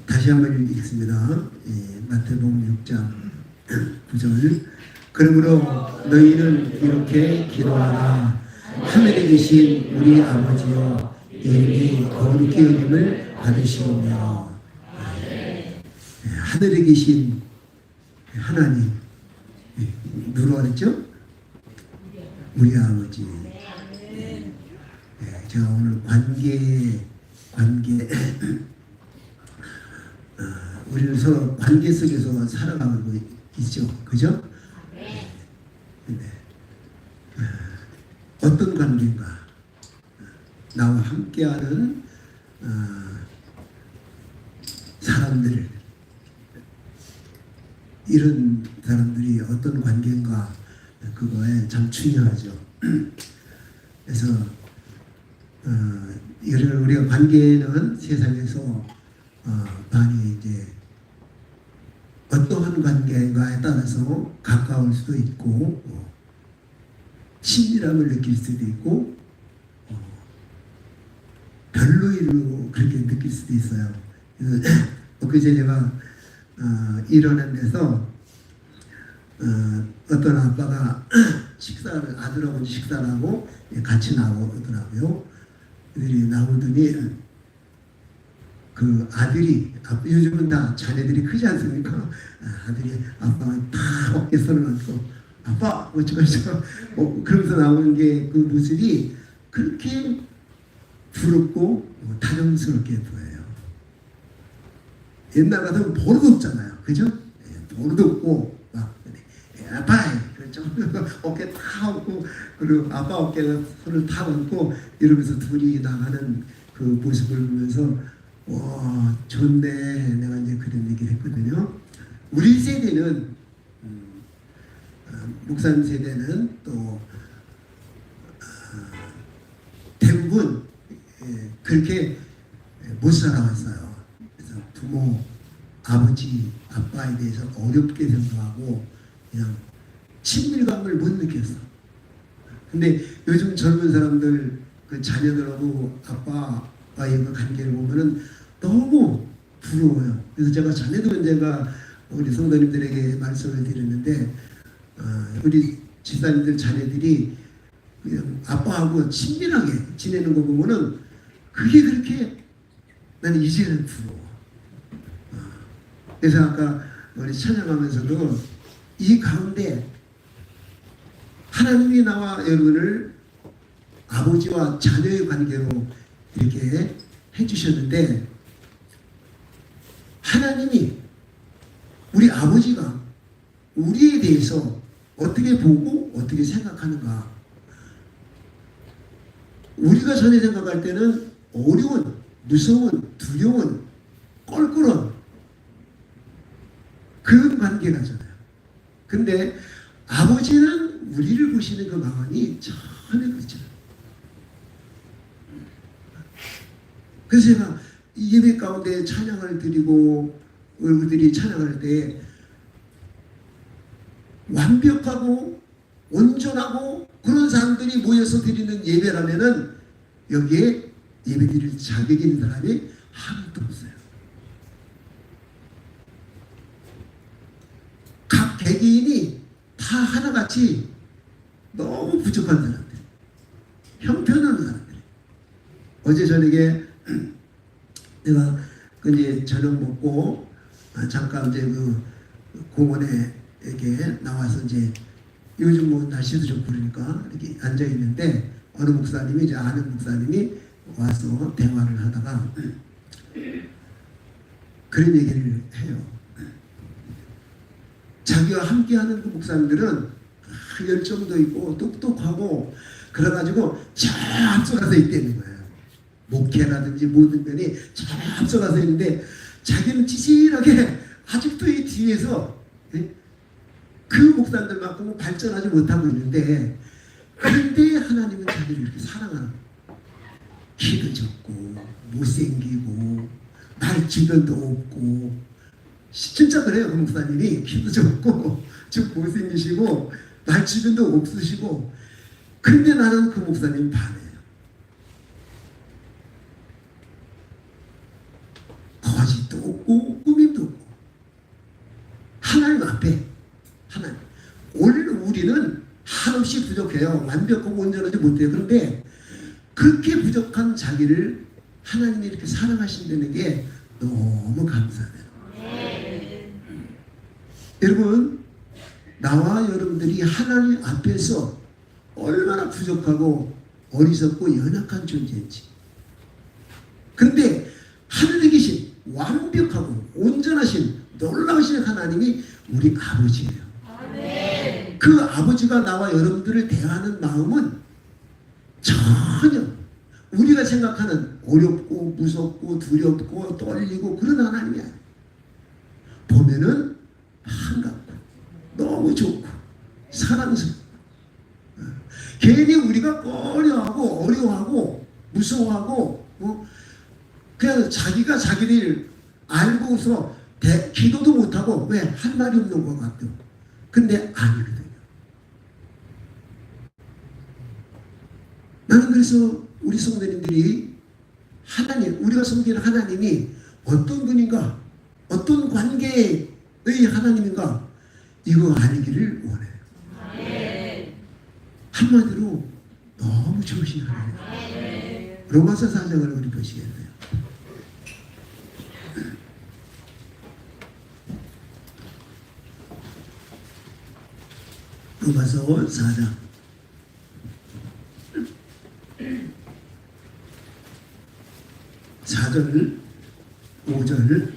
다시 한번 읽겠습니다. 마태복음 6장 9절. 그러므로 너희는 이렇게 기도하라. 하늘에 계신 우리 아버지여, 이름이 거룩히 여김을 받으시오며. 하늘에 계신 하나님, 누구라 그랬죠? 우리 아버지. 제가 오늘 관계 우리는 서로 관계 속에서 살아가고 있죠. 그죠? 네. 어떤 관계인가? 나와 함께하는 사람들, 이런 사람들이 어떤 관계인가, 그거에 참 중요하죠. 그래서 우리가 관계는 세상에서 많이 이제 어떠한 관계인가에 따라서 가까울 수도 있고 친밀함을 느낄 수도 있고 별로일로 그렇게 느낄 수도 있어요. 엊그제 제가 일하는 데서 어떤 아빠가 아들하고 식사를 하고 같이 나오더라고요. 애들이 나오더니 그 아들이, 요즘은 다 자녀들이 크지 않습니까? 아들이 아빠가 다 어깨 손을 얹고 아빠 어쩌고저쩌고 그러면서 나오는 게 그 모습이 그렇게 부럽고 다정스럽게 보여요. 옛날 같으면 버릇없잖아요. 그죠? 버릇없고 막 아빠 그렇죠? 어깨 다 얹고, 그리고 아빠 어깨가 손을 다 얹고 이러면서 둘이 나가는 그 모습을 보면서 와, 좋네. 내가 이제 그런 얘기를 했거든요. 우리 세대는 목사님 세대는 또 대부분 그렇게 못 살아왔어요. 그래서 부모, 아버지, 아빠에 대해서 어렵게 생각하고 그냥 친밀감을 못 느꼈어. 근데 요즘 젊은 사람들 그 자녀들하고 아빠와의 그 관계를 보면은 너무 부러워요. 그래서 제가 자녀들은 제가 우리 성도님들에게 말씀을 드렸는데 우리 집사님들 자녀들이 그냥 아빠하고 친밀하게 지내는 거 보면은 그게 그렇게 나는 이제는 부러워. 그래서 아까 우리 찬양하면서도 이 가운데 하나님이 나와 여러분을 아버지와 자녀의 관계로 이렇게 해주셨는데, 하나님이, 우리 아버지가 우리에 대해서 어떻게 보고 어떻게 생각하는가. 우리가 전에 생각할 때는 어려운, 무서운, 두려운, 껄끄러운 그런 관계가잖아요. 근데 아버지는 우리를 보시는 그 마음이 전혀 그렇죠. 그래서 제가 예배 가운데 찬양을 드리고 우리들이 찬양할 때 완벽하고 온전하고 그런 사람들이 모여서 드리는 예배라면은 여기에 예배 드릴 자격이 있는 사람이 하나도 없어요. 각 개개인이 다 하나같이 너무 부족한 사람들, 형편없는 사람들. 어제 저녁에 내가 이제 저녁 먹고 잠깐 이제 그 공원에 이렇게 나와서 이제 요즘 뭐 날씨도 좋고 그러니까 이렇게 앉아 있는데 어느 목사님이, 이제 아는 목사님이 와서 대화를 하다가 그런 얘기를 해요. 자기와 함께하는 그 목사님들은 열정도 있고 똑똑하고 그래가지고 저 앞서가서 있다는 거예요. 목회라든지 모든 면이 저 앞서가서 있는데 자기는 찌질하게 아직도 이 뒤에서 그 목사님들만큼은 발전하지 못하고 있는데, 그런데 하나님은 자기를 이렇게 사랑하는 거예요. 키도 적고 못생기고 말 주변도 없고, 진짜 그래요. 그 목사님이 키도 적고 좀 못생기시고 말 주변도 없으시고, 근데 나는 그 목사님 반해요. 거짓도 없고 꾸밈도 없고 하나님 앞에 하나님. 오늘 우리는 한없이 부족해요. 완벽하고 온전하지 못해요. 그런데 그렇게 부족한 자기를 하나님이 이렇게 사랑하신다는 게 너무 감사해요. 여러분, 나와 여러분들이 하나님 앞에서 얼마나 부족하고 어리석고 연약한 존재인지. 그런데 하늘에 계신 완벽하고 온전하신 놀라우신 하나님이 우리 아버지예요. 그 아버지가 나와 여러분들을 대하는 마음은 전혀 우리가 생각하는 어렵고 무섭고 두렵고 떨리고 그런 하나님이 아니에요. 보면은 반갑고 너무 좋고 사랑스럽고 괜히 우리가 꺼려하고 어려워하고 무서워하고 그냥 자기가 자기를 알고서 기도도 못하고 왜 할 말이 없는 것 같아요. 근데 아니거든요. 나는 그래서 우리 성도님들이 하나님, 우리가 섬기는 하나님이 어떤 분인가, 어떤 관계의 하나님인가, 이거 알기를 원해요. 한마디로 너무 좋으신 하나님. 로마서 4장을 우리 보시겠네요. 로마서 4장 4절, 5절,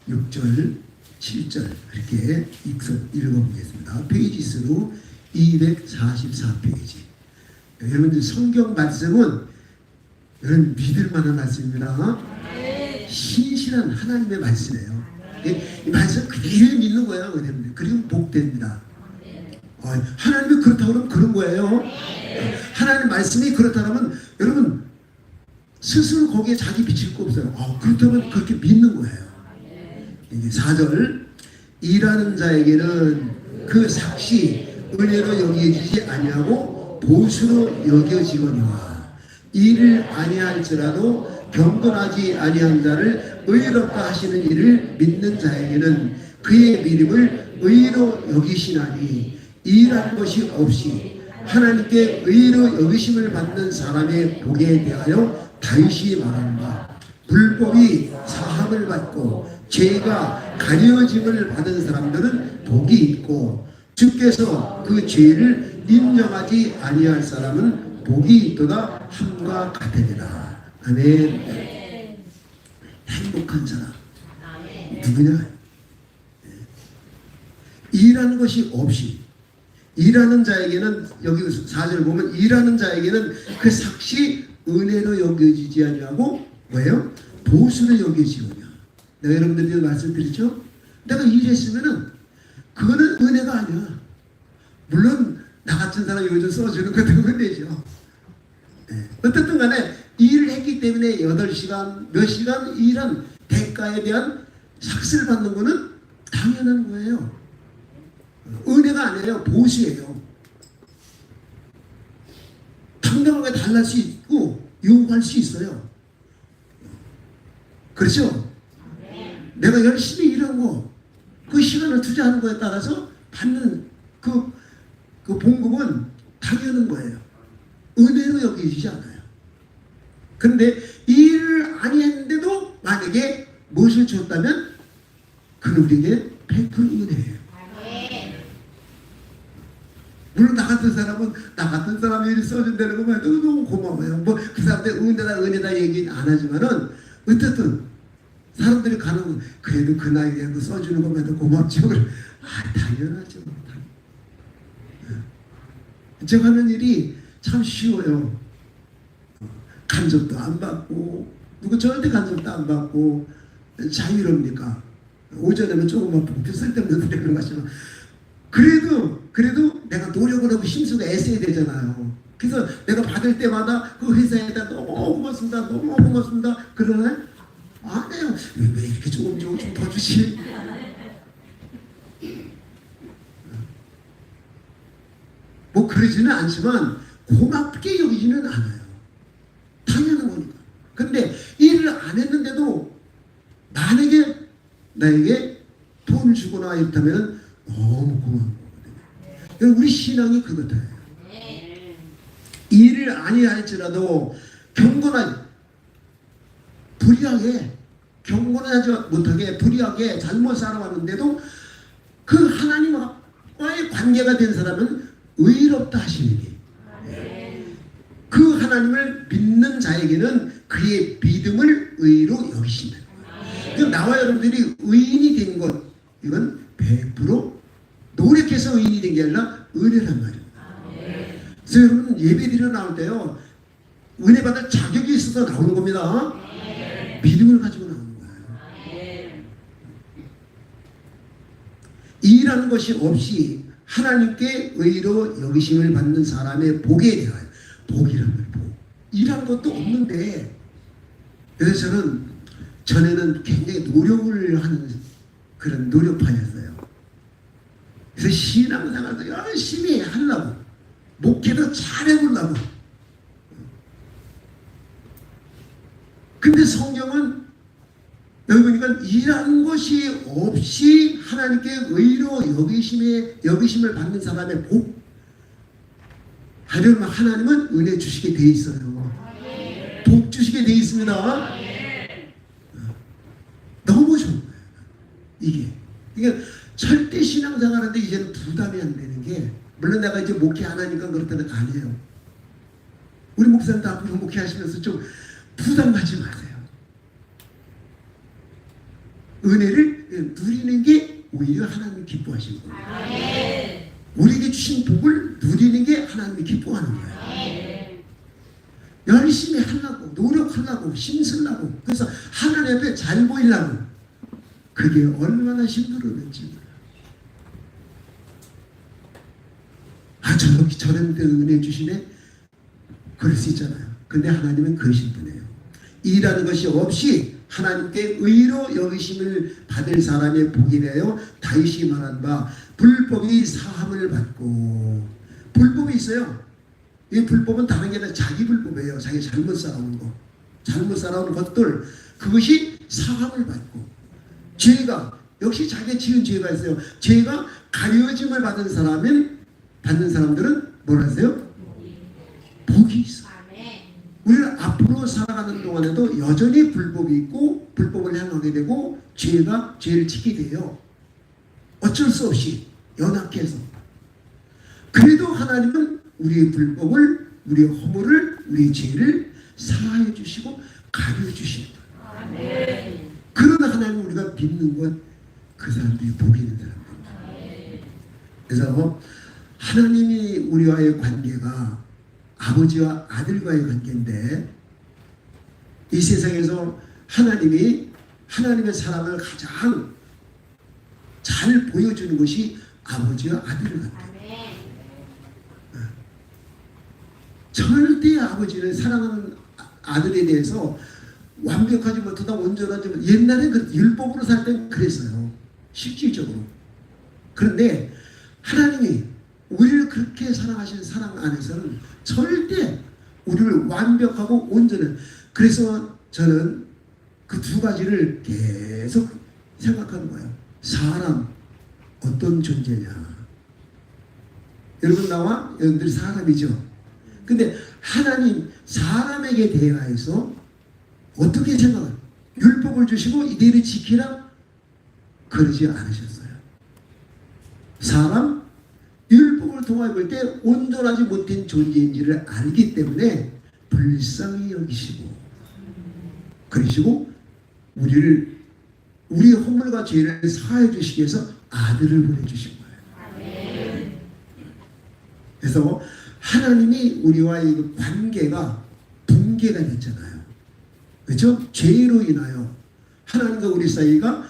6절, 7절 이렇게 읽어보겠습니다. 페이지 수로 244페이지. 여러분들 성경 말씀은 여러분 믿을 만한 말씀입니다. 신실한 하나님의 말씀이에요. 이 말씀 그대로 믿는 거예요. 여러분들. 그리고 복됩니다. 하나님이 그렇다고 하면 그런 거예요. 하나님 말씀이 그렇다면 여러분 스스로 거기에 자기 비칠 거 없어요. 그렇다면 그렇게 믿는 거예요. 이제 4절, 일하는 자에게는 그 삭시 은혜로 여겨지지 아니하고 보수로 여겨지거니와 일을 아니할지라도 경건하지 아니한 자를 의롭다 하시는 일을 믿는 자에게는 그의 믿음을 의로 여기시나니 일한 것이 없이 하나님께 의로 여기심을 받는 사람의 복에 대하여 다윗이 말하는 바, 불법이 사함을 받고 죄가 가려짐을 받은 사람들은 복이 있고 주께서 그 죄를 인정하지 아니할 사람은 복이 있도다 함과 같으리라. 아멘. 행복한 사람 누구냐? 일하는 것이 없이, 일하는 자에게는 여기 4절 보면 일하는 자에게는 그 삭시 은혜로 여겨지지 아니하고 뭐예요? 보수로 여겨지거냐. 내가 여러분들에게 말씀드렸죠? 내가 일했으면은 그거는 은혜가 아니야. 물론 나 같은 사람이 요즘 써주는 것도 은혜죠. 어쨌든 간에 일을 했기 때문에 8시간 몇 시간 일한 대가에 대한 삭스를 받는 거는 당연한 거예요. 은혜가 아니에요. 보수예요. 당당하게 달랄 수 있고 요구할 수 있어요. 그렇죠? 내가 열심히 일한 거, 그 시간을 투자하는 거에 따라서 받는 그 봉급은 당연한 거예요. 은혜로 여기지지 않아요. 그런데 일을 안 했는데도 만약에 무엇을 줬다면 그는 우리에게 100% 은혜예요. 물론 나 같은 사람이 일 써준다는 것만 해도 너무 고마워요. 뭐 그 사람들 은혜다 얘기 안 하지만은 어쨌든 사람들이 가는 그래도 그 나이에 그 써주는 것만 해도 고맙죠. 당연하죠. 제가 하는 일이 참 쉬워요. 간섭도 안 받고 누구 절대 간섭도 안 받고 자유롭니까. 오전에는 조금만 봉투 쓸데없는 소리 그런 거 하지만 그래도 내가 노력을 하고 힘쓰고 애써야 되잖아요. 그래서 내가 받을 때마다 그 회사에다 너무 고맙습니다. 그러나 아니에요. 왜 이렇게 조금 좀 더 주시? 뭐 그러지는 않지만 고맙게 여기지는 않아요. 당연한 거니까. 근데 일을 안 했는데도 만약에 나에게 돈을 주거나 이렇다면 너무 고마운 거거든요. 우리 신앙이 그렇다요. 일을 아니할지라도 경건하지 불의하게 경건하지 못하게 불의하게 잘못 살아왔는데도 그 하나님과의 관계가 된 사람은 의롭다 하시니 그 하나님을 믿는 자에게는 그의 믿음을 의로 여기신다. 나와 여러분들이 의인이 된 것 이건 100% 노력해서 의인이 된 게 아니라 은혜란 말이에요. 그래서 여러분 예배드리러 나올 때요 은혜 받을 자격이 있어서 나오는 겁니다. 믿음을 가지고 나오는 거예요. 일하는 것이 없이 하나님께 의로 여기심을 받는 사람의 복에 대하여 복이라는 거예요. 복. 일하는 것도 없는데 그래서 저는 전에는 굉장히 노력을 하는 그런 노력파였어요. 그래서 신앙생활도 열심히 하려고 목회도 잘해보려고. 근데 성경은 여기 보니까 일하는 것이 없이 하나님께 의로 여기심을 받는 사람의 복. 하나님은 은혜 주시게 돼 있어요. 복 주시게 돼 있습니다. 너무 좋은 거예요. 이게 절대 신앙생활하는데 이제는 부담이 안 되는 게 물론 내가 이제 목회 안 하니까 그렇다는 거 아니에요. 우리 목사님도 앞으로 목회하시면서 좀 부담 가지 마세요. 은혜를 누리는 게 오히려 하나님이 기뻐하시는 거예요. 우리에게 주신 복을 누리는 게 하나님이 기뻐하는 거예요. 열심히 하려고 노력하려고 힘쓰려고 그래서 하나님 앞에 잘 보이려고 그게 얼마나 힘들었는지 몰라요. 저런데 은혜 주시네 그럴 수 있잖아요. 근데 하나님은 그러신 분이에요. 일하는 것이 없이 하나님께 의로 여기심을 받을 사람의 복이 되어 다윗이 말한 바 불법이 사함을 받고 불법이 있어요. 이 불법은 다른 게 아니라 자기 불법이에요. 자기 잘못 살아온 거 잘못 살아온 것들 그것이 사함을 받고 죄가 역시 자기가 지은 죄가 있어요. 죄가 가려짐을 받는 사람들은 뭐라 하세요? 복이 있어요. 우리는 앞으로 살아가는 동안에도 여전히 불법이 있고 불법을 향하게 되고 죄를 짓게 돼요. 어쩔 수 없이 연약해서. 그래도 하나님은 우리의 불법을 우리의 허물을 우리의 죄를 사하여 주시고 가려 주시는 거예요. 그러나 하나님은 우리가 믿는 건 그 사람들이 복이 있는 사람들입니다. 그래서 하나님이 우리와의 관계가 아버지와 아들과의 관계인데 이 세상에서 하나님의 사랑을 가장 잘 보여주는 것이 아버지와 아들을 같아요. 절대 아버지를 사랑하는 아들에 대해서 완벽하지 못하다 온전하지 못하다 옛날에 율법으로 살 때는 그랬어요. 실질적으로. 그런데 하나님이 우리를 그렇게 사랑하시는 사랑 안에서는 절대 우리를 완벽하고 온전한 그래서 저는 그 두 가지를 계속 생각하는 거예요. 사람 어떤 존재냐. 여러분 나와 여러분들이 사람이죠. 근데 하나님 사람에게 대하여서 어떻게 생각해요? 율법을 주시고 이대로 지키라? 그러지 않으셨어요. 사람 율법을 통하여 볼 때 온전하지 못한 존재인지를 알기 때문에 불쌍히 여기시고 그러시고 우리의 허물과 죄를 사하여 주시기 위해서 아들을 보내주신 거예요. 그래서 하나님이 우리와의 그 관계가 붕괴가 됐잖아요. 그렇죠? 죄로 인하여 하나님과 우리 사이가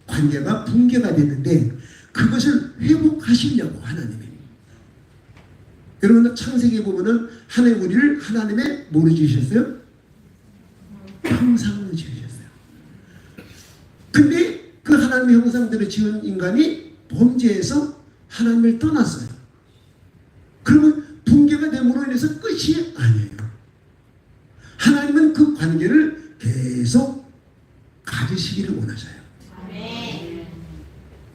관계가 붕괴가 됐는데 그것을 회복하시려고 하나님이. 여러분 창세기에 보면은 하나님 우리를 하나님의 뭐로 지으셨어요? 형상으로 지으셨어요. 근데 그 하나님의 형상대로 지은 인간이 범죄해서 하나님을 떠났어요. 그러면 붕괴가 됨으로 인해서 끝이 아니에요. 하나님은 그 관계를 계속 가지시기를 원하셔요.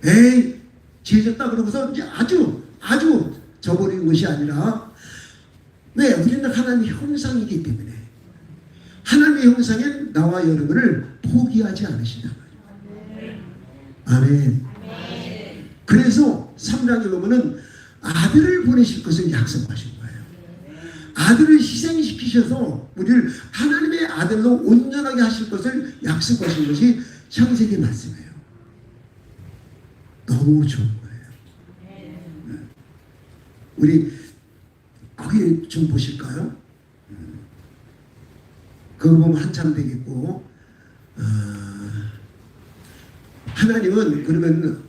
에이 죄졌다 그러고서 이제 아주 저버리는 것이 아니라, 왜? 우리는 하나님의 형상이기 때문에 하나님의 형상에 나와 여러분을 포기하지 않으시냐. 아멘. 그래서 3장에 보면은 아들을 보내실 것을 약속하신 거예요. 아들을 희생시키셔서 우리를 하나님의 아들로 온전하게 하실 것을 약속하신 것이 창세기 말씀이에요. 너무 좋은 거예요. 우리 거기 좀 보실까요? 그거 보면 한참 되겠고, 하나님은 그러면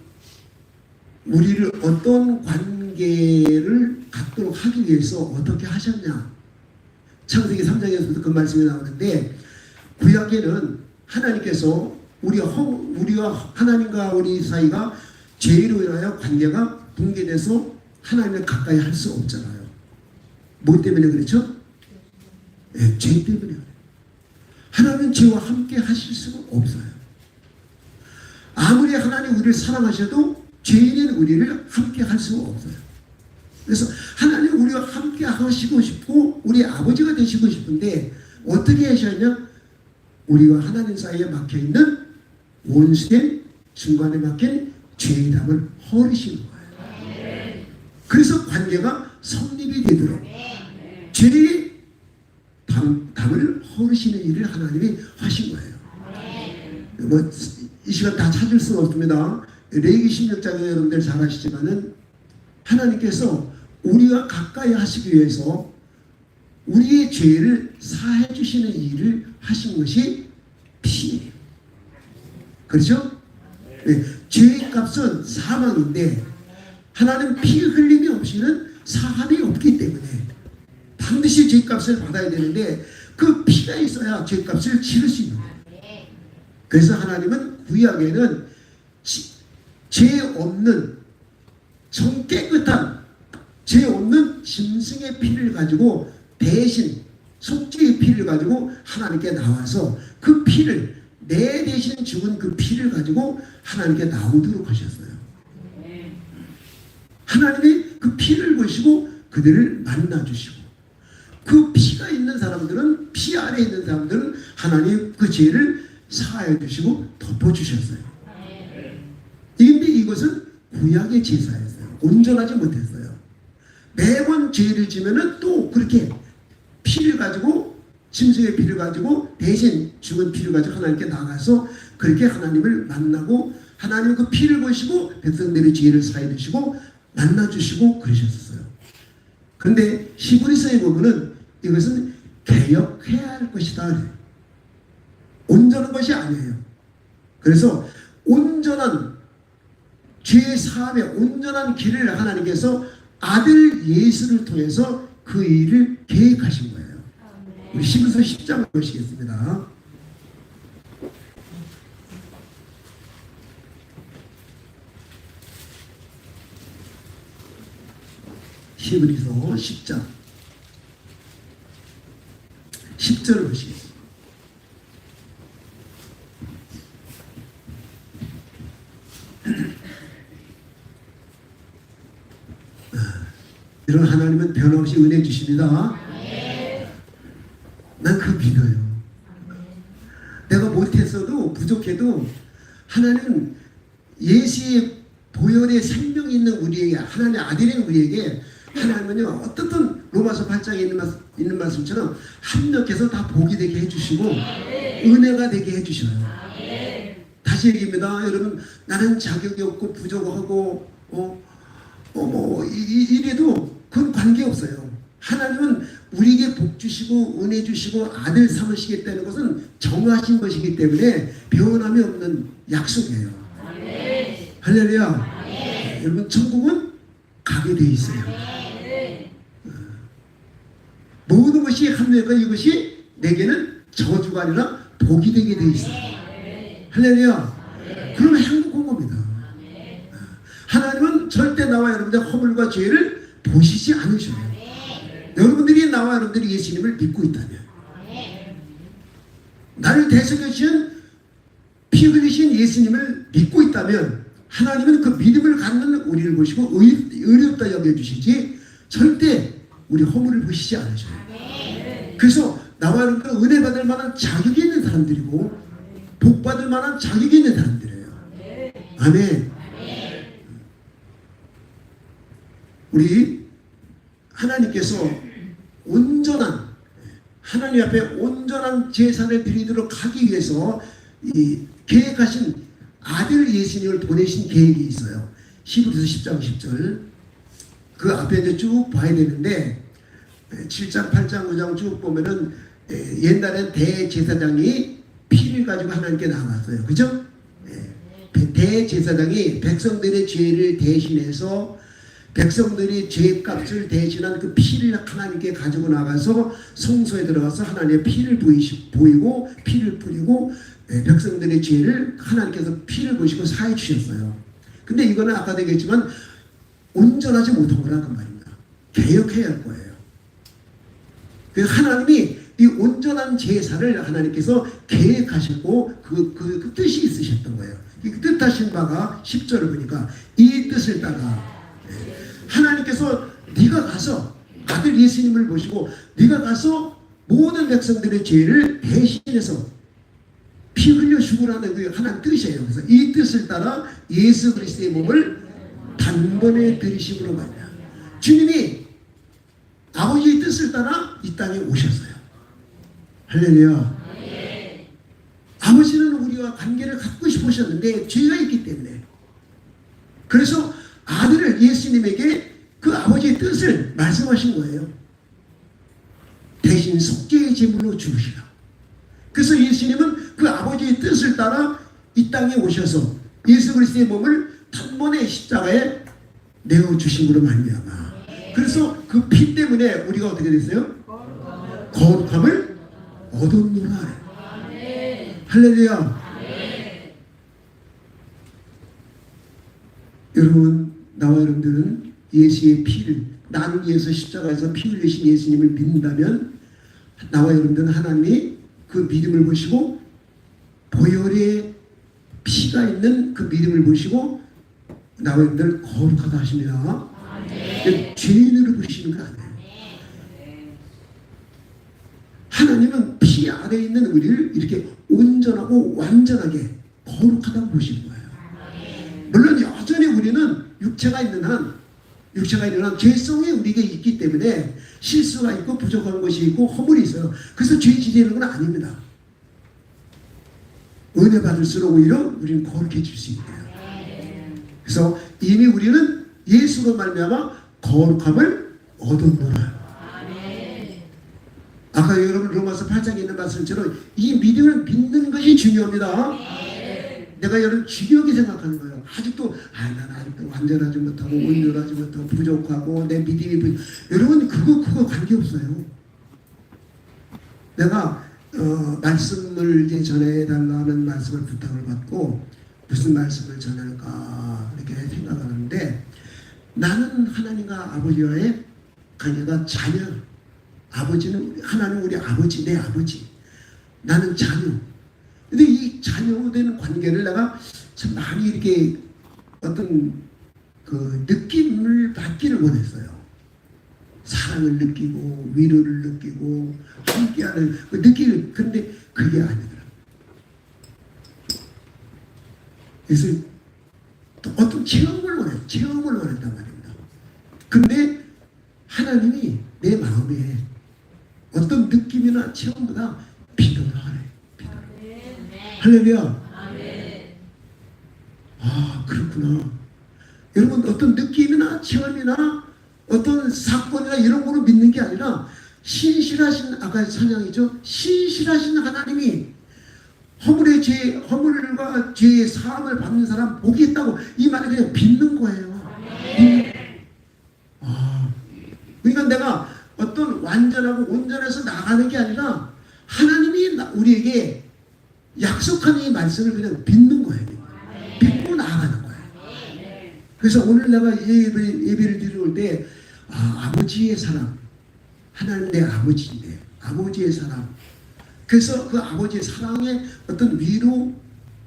우리를 어떤 관계를 갖도록 하기 위해서 어떻게 하셨냐? 창세기 3장에서도 그 말씀이 나오는데, 구약에는 하나님께서 우리와 하나님과 우리 사이가 죄로 인하여 관계가 붕괴돼서 하나님을 가까이 할 수 없잖아요. 뭐 때문에 그렇죠? 네, 죄 때문에. 하나님은 죄와 함께 하실 수가 없어요. 아무리 하나님 우리를 사랑하셔도 죄인인 우리를 함께 할 수가 없어요. 그래서 하나님 우리와 함께 하시고 싶고 우리 아버지가 되시고 싶은데 어떻게 하셨냐? 우리와 하나님 사이에 막혀있는 원수된 중간에 막힌 죄의 담을 허리시는 거예요. 그래서 관계가 성립이 되도록 죄의 담을 허리시는 일을 하나님이 하신 거예요. 뭐 이 시간 다 찾을 수는 없습니다. 레위기 16장에 여러분들 잘 아시지만은 하나님께서 우리와 가까이 하시기 위해서 우리의 죄를 사해 주시는 일을 하신 것이 피예요. 그렇죠? 네, 죄의 값은 사망인데 하나님 피 흘림이 없이는 사함이 없기 때문에 반드시 죄값을 받아야 되는데 그 피가 있어야 죄값을 치를 수 있는 거예요. 그래서 하나님은 구약에는 죄 없는 정 깨끗한 죄 없는 짐승의 피를 가지고 대신 속죄의 피를 가지고 하나님께 나와서 그 피를 내 대신 죽은 그 피를 가지고 하나님께 나오도록 하셨어요. 하나님이 그 피를 보시고 그들을 만나주시고 그 피가 있는 사람들은 피 안에 있는 사람들은 하나님 그 죄를 사하여 주시고 덮어주셨어요. 그런데 이것은 구약의 제사였어요. 온전하지 못했어요. 매번 죄를 지면은 또 그렇게 피를 가지고 짐승의 피를 가지고 대신 죽은 피를 가지고 하나님께 나가서 그렇게 하나님을 만나고 하나님 그 피를 보시고 백성들의 죄를 사해 주시고 만나주시고 그러셨어요. 그런데 히브리서에 보면은 이것은 개혁해야 할 것이다. 온전한 것이 아니에요. 그래서 온전한 죄 사함의 온전한 길을 하나님께서 아들 예수를 통해서 그 일을 계획하신 거예요. 우리 히브리서 10장을 보시겠습니다. 히브리서 10장 10절을 보시겠습니다. 이런 하나님은 변함없이 은혜 주십니다. 난 그 믿어요. 내가 못했어도 부족해도 하나님은 예수의 보혈의 생명이 있는 우리에게 하나님의 아들인 우리에게 하나님은요 어떻든 로마서 8장에 있는 말씀처럼 합력해서 다 복이 되게 해주시고 은혜가 되게 해주셔요. 다시 얘기입니다. 여러분 나는 자격이 없고 부족하고 이래도 그건 관계없어요. 하나님은 우리에게 복 주시고 은혜 주시고 아들 삼으시겠다는 것은 정하신 것이기 때문에 변함이 없는 약속이에요. 할렐루야. 여러분 천국은 가게 돼 있어요. 모든 것이 합력과 이것이 내게는 저주가 아니라 복이 되게 돼 있어요. 할렐루야. 그러면 행복한 겁니다. 하나님은 절대 나와 여러분들 허물과 죄를 보시지 않으셔요. 여러분들이 나와 여러분들이 예수님을 믿고 있다면 나를 대속하신 피 흘리신 예수님을 믿고 있다면 하나님은 그 믿음을 갖는 우리를 보시고 의롭다 여겨주시지 절대 우리 허물을 보시지 않으셔요. 그래서 나와 여러분들은 은혜 받을 만한 자격이 있는 사람들이고 복 받을 만한 자격이 있는 사람들이에요. 아멘. 우리 하나님께서 온전한 하나님 앞에 온전한 제사를 드리도록 하기 위해서 이 계획하신 아들 예수님을 보내신 계획이 있어요. 히브리서 10장 10절 그 앞에 이제 쭉 봐야 되는데 7장 8장 9장 쭉 보면은 옛날엔 대제사장이 피를 가지고 하나님께 나갔어요. 그죠? 대제사장이 백성들의 죄를 대신해서 백성들이 죄값을 대신한 그 피를 하나님께 가지고 나가서 성소에 들어가서 하나님의 피를 보이고 피를 뿌리고 백성들의 죄를 하나님께서 피를 보시고 사해 주셨어요. 근데 이거는 아까도 얘기했지만 온전하지 못한 거라 그 말입니다. 개혁해야 할 거예요. 그래서 하나님이 이 온전한 제사를 하나님께서 계획하셨고 그 뜻이 있으셨던 거예요. 이 뜻하신 바가 10절을 보니까 이 뜻을 따라 하나님께서 네가 가서 아들 예수님을 모시고 네가 가서 모든 백성들의 죄를 대신해서 피 흘려 죽으라는 그 하나님 뜻이에요. 그래서 이 뜻을 따라 예수 그리스도의 몸을 단번에 들이심으로 말이야. 주님이 아버지의 뜻을 따라 이 땅에 오셨어요. 할렐루야. 아버지는 우리와 관계를 갖고 싶으셨는데 죄가 있기 때문에 그래서 아들을 예수님에게 그 아버지의 뜻을 말씀하신 거예요. 대신 속죄의 제물로 주시라. 그래서 예수님은 그 아버지의 뜻을 따라 이 땅에 오셔서 예수 그리스도의 몸을 단번에 십자가에 내어주심으로 말미암아. 그래서 그 피 때문에 우리가 어떻게 됐어요? 거룩함을 얻었노라. 할렐루야. 여러분, 나와 여러분들은 예수의 피를 나를 위해서 십자가에서 피 흘리신 예수님을 믿는다면 나와 여러분들은 하나님이 그 믿음을 보시고 보혈의 피가 있는 그 믿음을 보시고 나와 여러분들을 거룩하다 하십니다. 죄인으로 보시는 거 아니에요. 하나님은 피 아래에 있는 우리를 이렇게 온전하고 완전하게 거룩하다고 보시는 거예요. 물론 여전히 우리는 육체가 있는 한 죄성이 우리에게 있기 때문에 실수가 있고 부족한 것이 있고 허물이 있어요. 그래서 죄 지내는 건 아닙니다. 은혜 받을수록 오히려 우리는 거룩해질 수 있대요. 그래서 이미 우리는 예수로 말미암아 거룩함을 얻었노라. 아까 여러분 로마서 8장에 있는 말씀처럼 이 믿음을 믿는 것이 중요합니다. 내가 여러분 중요하게 생각하는 거예요. 아직도 나는 아직도 완전하지 못하고 온전하지 못하고 부족하고 내 믿음이 여러분 그거 관계없어요. 내가 말씀을 이제 전해달라는 말씀을 부탁을 받고 무슨 말씀을 전할까 이렇게 생각하는데 나는 하나님과 아버지와의 관계가 자녀. 아버지는 하나님 우리 아버지 내 아버지. 나는 자녀. 근데 이 자녀된 관계를 내가 참 많이 이렇게 어떤 그 느낌을 받기를 원했어요. 사랑을 느끼고 위로를 느끼고 함께하는 그 느끼는 근데 그게 아니더라. 그래서 또 어떤 체험을 원했단 말입니다. 근데 하나님이 내 마음에 어떤 느낌이나 체험보다 믿어라 하래. 할렐루야. 아 그렇구나. 여러분 어떤 느낌이나 체험이나 어떤 사건이나 이런 거로 믿는 게 아니라 신실하신 아까 찬양이죠. 신실하신 하나님이 허물과 죄의 사함을 받는 사람 복이 있다고 이 말을 그냥 믿는 거예요. 그러니까 내가 어떤 완전하고 온전해서 나가는 게 아니라 하나님이 우리에게 약속한 이 말씀을 그냥 믿는 거예요. 믿고 나아가는 거예요. 그래서 오늘 내가 예배를 드릴 때 아버지의 사랑, 하나님 내 아버지인데 아버지의 사랑. 그래서 그 아버지의 사랑의 어떤 위로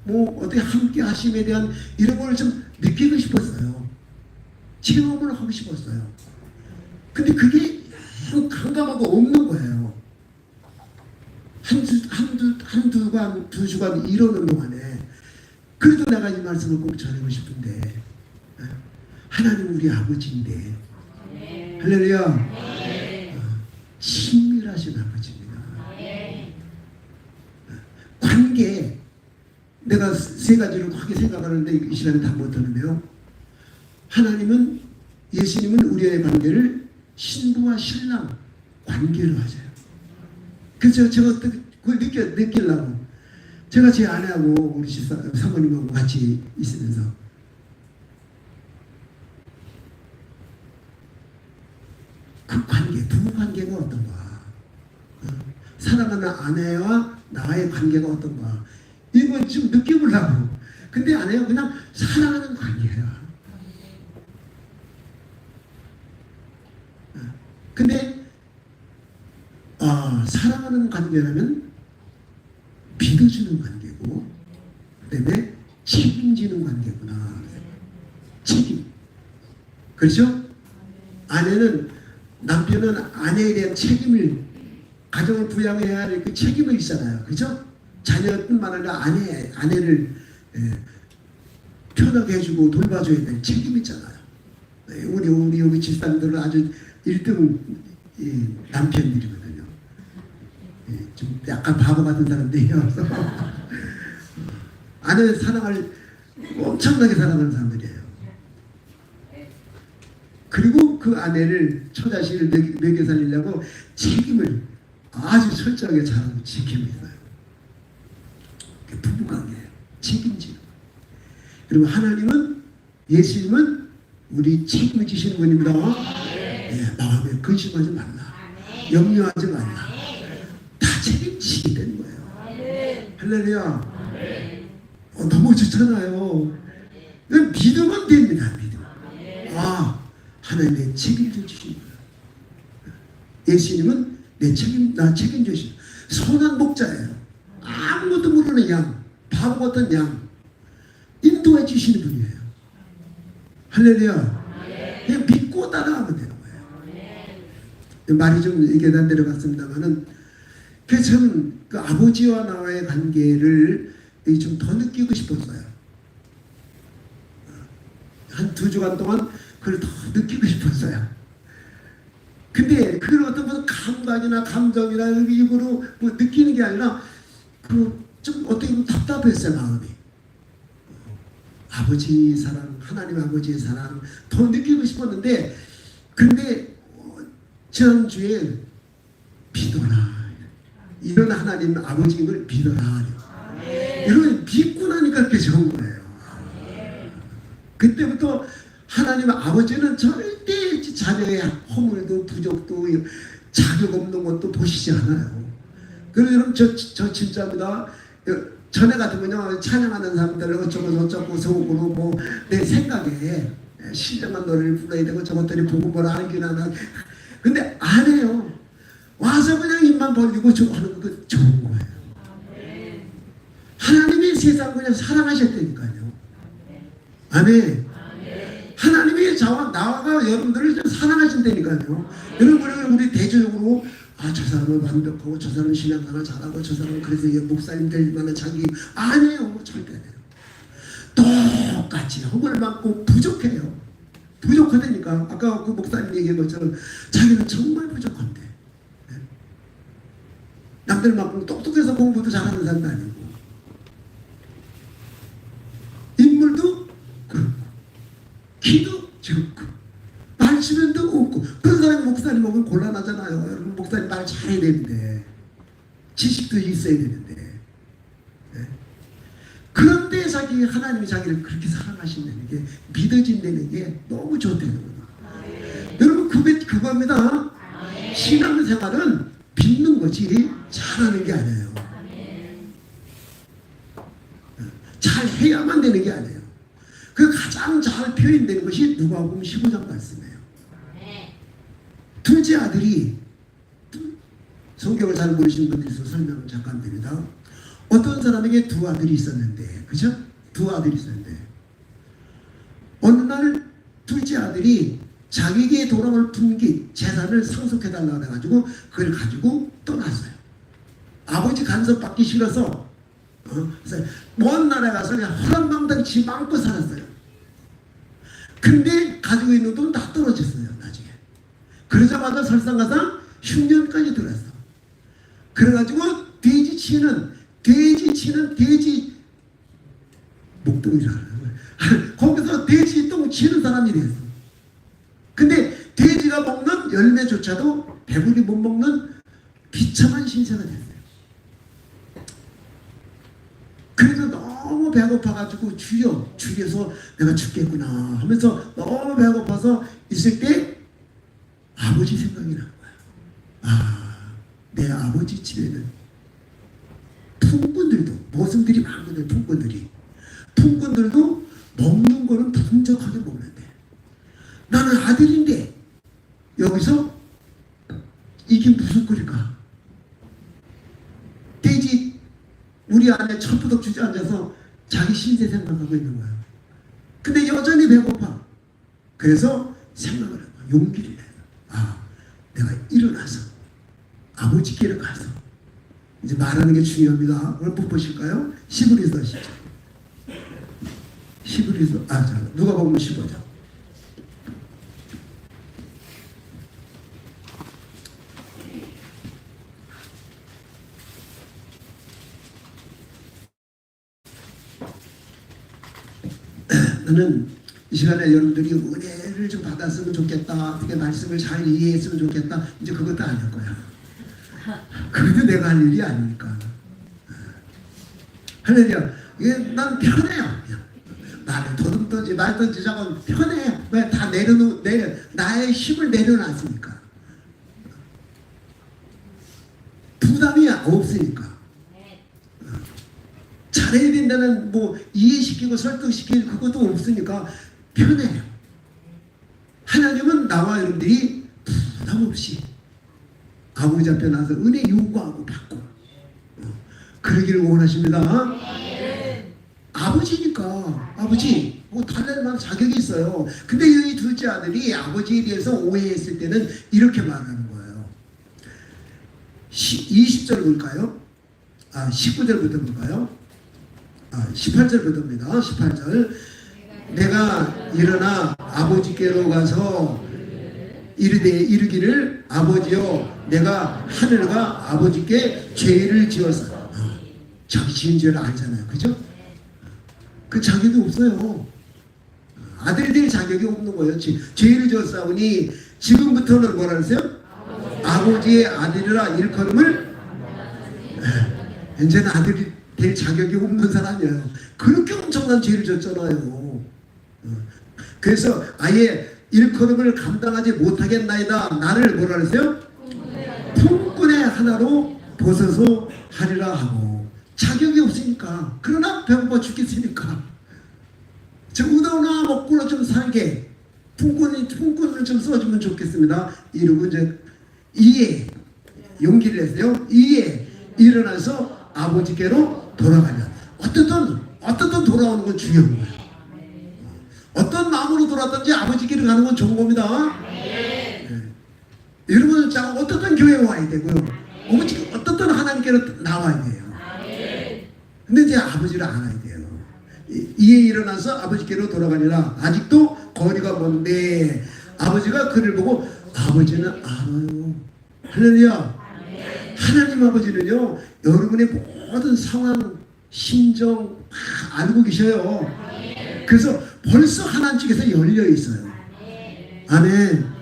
뭐 어떻게 함께 하심에 대한 이런 걸 좀 느끼고 싶었어요. 체험을 하고 싶었어요. 근데 그게 감감하고 없는 거예요. 두 주간 이러는 동안에. 그래도 내가 이 말씀을 꼭 전하고 싶은데, 하나님 우리 아버지인데, 할렐루야. 친밀하신 아버지입니다. 관계, 내가 세 가지를 크게 생각하는데 이 시간에 다 못하는데요. 하나님은, 예수님은 우리의 관계를 신부와 신랑 관계로 하세요. 그래서 제가 그걸 느끼려고 제가 제 아내하고 우리 사모님하고 같이 있으면서 그 관계, 부부 관계가 어떤가, 사랑하는 아내와 나의 관계가 어떤가, 이거 좀 느껴보려고. 근데 아내가 그냥 사랑하는 관계야. 근데 사랑하는 관계라면 믿어주는 관계고, 그 다음에 책임지는 관계구나. 책임. 그렇죠? 남편은 아내에 대한 책임을, 가정을 부양해야 할 그 책임을 있잖아요. 그렇죠? 자녀뿐만 아니라 아내를 편하게 해주고 돌봐줘야 될 책임이 있잖아요. 우리 여기 집사람들은 아주 1등 남편들이거든요. 좀 약간 바보 같은 사람들이어서 아내를 사랑을 엄청나게 사랑하는 사람들이에요. 그리고 그 아내를, 처자식을 먹여 살리려고 책임을 아주 철저하게 잘하고 지키고 있어요. 그게 부부관계예요. 책임지는. 그리고 하나님은, 예수님은 우리 책임을 지시는 분입니다. 마음에 근심하지 말라. 염려하지 말라. 다 책임지게 되는 거예요. 할렐루야. 너무 좋잖아요. 믿으면 됩니다. 믿으면. 하나님의 책임져 주신 거예요. 예수님은 나 책임져 주신 선한 목자예요. 아무것도 모르는 양, 바보 같은 양 인도해 주시는 분이에요. 할렐루야. 그냥 믿고 따라가면 되는 거예요. 말이 좀 얘기가 내려갔습니다만은, 그래서 저는 그 아버지와 나와의 관계를 좀 더 느끼고 싶었어요. 한 2주간 동안 그걸 더 느끼고 싶었어요. 근데 그걸 어떤 무슨 감각이나 감정이나 입으로 뭐 느끼는 게 아니라 좀 어떻게 보면 답답했어요, 마음이. 아버지 사랑, 하나님 아버지의 사랑 더 느끼고 싶었는데, 근데 지난주에 믿어라, 이런 하나님 아버지를 믿어라, 이런 믿고 나니까 그렇게 좋은 거예요. 그때부터 하나님 아버지는 절대 자녀의 허물도 부족도 자격 없는 것도 보시지 않아요. 그래서 여러분, 저 진짜입니다. 전에 같으면요, 찬양하는 사람들 어쩌고 속으로 뭐 내 생각에 신령한 노래를 불러야 되고 저것들이 보고 뭐라 하긴 하나. 근데 안 해요. 와서 그냥 입만 벌리고 하는 거 좋은 거예요. 하나님이 세상 그냥 사랑하셨다니까요. 아멘. 하나님이 나와 여러분들을 좀 사랑하신다니까요. 여러분, 우리 대조적으로 저 사람은 완벽하고 저 사람은 신앙생활 잘하고 저 사람은 그래서 목사님 될 만한 자기, 아니에요. 절대 안 해요. 똑같이 흠을 많고 부족해요. 부족하다니까. 아까 그 목사님 얘기한 것처럼 자기는 정말 부족한데, 남들만큼 똑똑해서 공부도 잘하는 사람도 아니고 인물도 그렇고 키도 적고 말주변도 없고, 그런 사람이 목사님 먹으면 곤란하잖아요. 여러분, 목사님 말 잘해야 되는데, 지식도 있어야 되는데, 그런데 하나님이 자기를 그렇게 사랑하신다는 게, 믿어진다는 게 너무 좋다는 거예요. 여러분, 그겁니다. 신앙생활은 믿는 거지 잘하는 게 아니에요. 잘 해야만 되는 게 아니에요. 그 가장 잘 표현되는 것이 누가복음 15장 말씀이에요. 둘째 아들이, 성경을 잘 모르시는 분들 있어서 설명을 잠깐 드립니다. 어떤 사람에게 두 아들이 있었는데, 그죠? 두 아들이 있었는데, 어느 날 둘째 아들이 자기에게 돌아올 분기 재산을 상속해달라고 해가지고 그걸 가지고 떠났어요. 아버지 간섭 받기 싫어서 그래서 먼 나라에 가서 그냥 허랑방탕 지 마음껏 살았어요. 근데 가지고 있는 돈 다 떨어졌어요, 나중에. 그러자마자 설상가상 흉년까지 들어왔어. 그래가지고 돼지 목동이라는 거예요. 거기서 돼지 똥 치는 사람이 됐어. 근데 돼지가 먹는 열매조차도 배불리 못 먹는 비참한 신세가 됐어요. 그래서 너무 배고파가지고 주여서 내가 죽겠구나 하면서 너무 배고파서 있을 때 아버지 생각이 난 거야. 아, 내 아버지 집에는 품꾼들도 모성들이 많거든요. 품꾼들도 먹는 거는 풍족하게 먹는데 나는 아들인데 여기서 이게 무슨 꼴일까? 돼지 우리 안에 철부덕 주저앉아서 자기 신세 생각하고 있는 거야. 근데 여전히 배고파. 그래서 생각을 해봐. 용기를 내. 아, 내가 일어나서 아버지께로 가서 이제 말하는 게 중요합니다. 오늘 못 보실까요? 히브리서 10장. 누가복음 15장. 나는 이 시간에 여러분들이 은혜를 좀 받았으면 좋겠다. 어떻게 말씀을 잘 이해했으면 좋겠다. 이제 그것도 안 할 거야. 그것도 내가 할 일이 아니니까. 할렐루야. 이게 난 편해요. 나를 더듬든지 말든지 자건 편해. 왜 다 나의 힘을 내려놨으니까. 부담이 없으니까. 잘해야 된다는 뭐 이해시키고 설득시킬 그것도 없으니까 편해요. 하나님은 나와 여러분들이 부담 없이 아버지 앞에 나서 은혜 요구하고 받고 그러기를 원하십니다. 아버지니까 아버지 뭐 달랠 만한 자격이 있어요. 근데 이 둘째 아들이 아버지에 대해서 오해했을 때는 이렇게 말하는 거예요. 20절 볼까요? 19절부터 볼까요? 18절부터입니다. 18절. 내가 일어나 아버지께로 가서 이르기를 아버지여 내가 하늘과 아버지께 죄를 지었어. 자기 지은 죄를 알잖아요. 그죠? 그 자격이 없어요. 아들이 될 자격이 없는 거예요. 죄를 지었사오니 지금부터는 뭐라 그랬어요? 아버지의 아들이라 일컬음을 이제는 아들이 될 자격이 없는 사람이에요. 그렇게 엄청난 죄를 졌잖아요. 그래서 아예 일컬음을 감당하지 못하겠나이다. 나를 뭐라 그랬어요? 품꾼의 하나로 벗어서 하리라 하고 자격이 없으니까. 그러나 배고파 죽겠으니까 저 우다우나 먹고나 좀 살게 품꾼을 좀 써주면 좋겠습니다. 이러고 이제 이에 용기를 냈어요. 이에 일어나서 아버지께로 돌아가면 어떻든 돌아오는 건 중요한 거예요. 어떤 마음으로 돌아왔든지 아버지께로 가는 건 좋은 겁니다. 여러분은 자 어떻든 교회에 와야 되고요. 어떻든 하나님께로 나와야 돼요. 근데 이제 아버지를 알아야 돼요. 이에 일어나서 아버지께로 돌아가니라. 아직도 거리가 먼데 아버지가 그를 보고 아버지는 알아요. 할렐루야. 하나님 아버지는요 여러분의 모든 상황 심정 다 알고 계셔요. 그래서 벌써 하나님 측에서 열려 있어요. 아멘.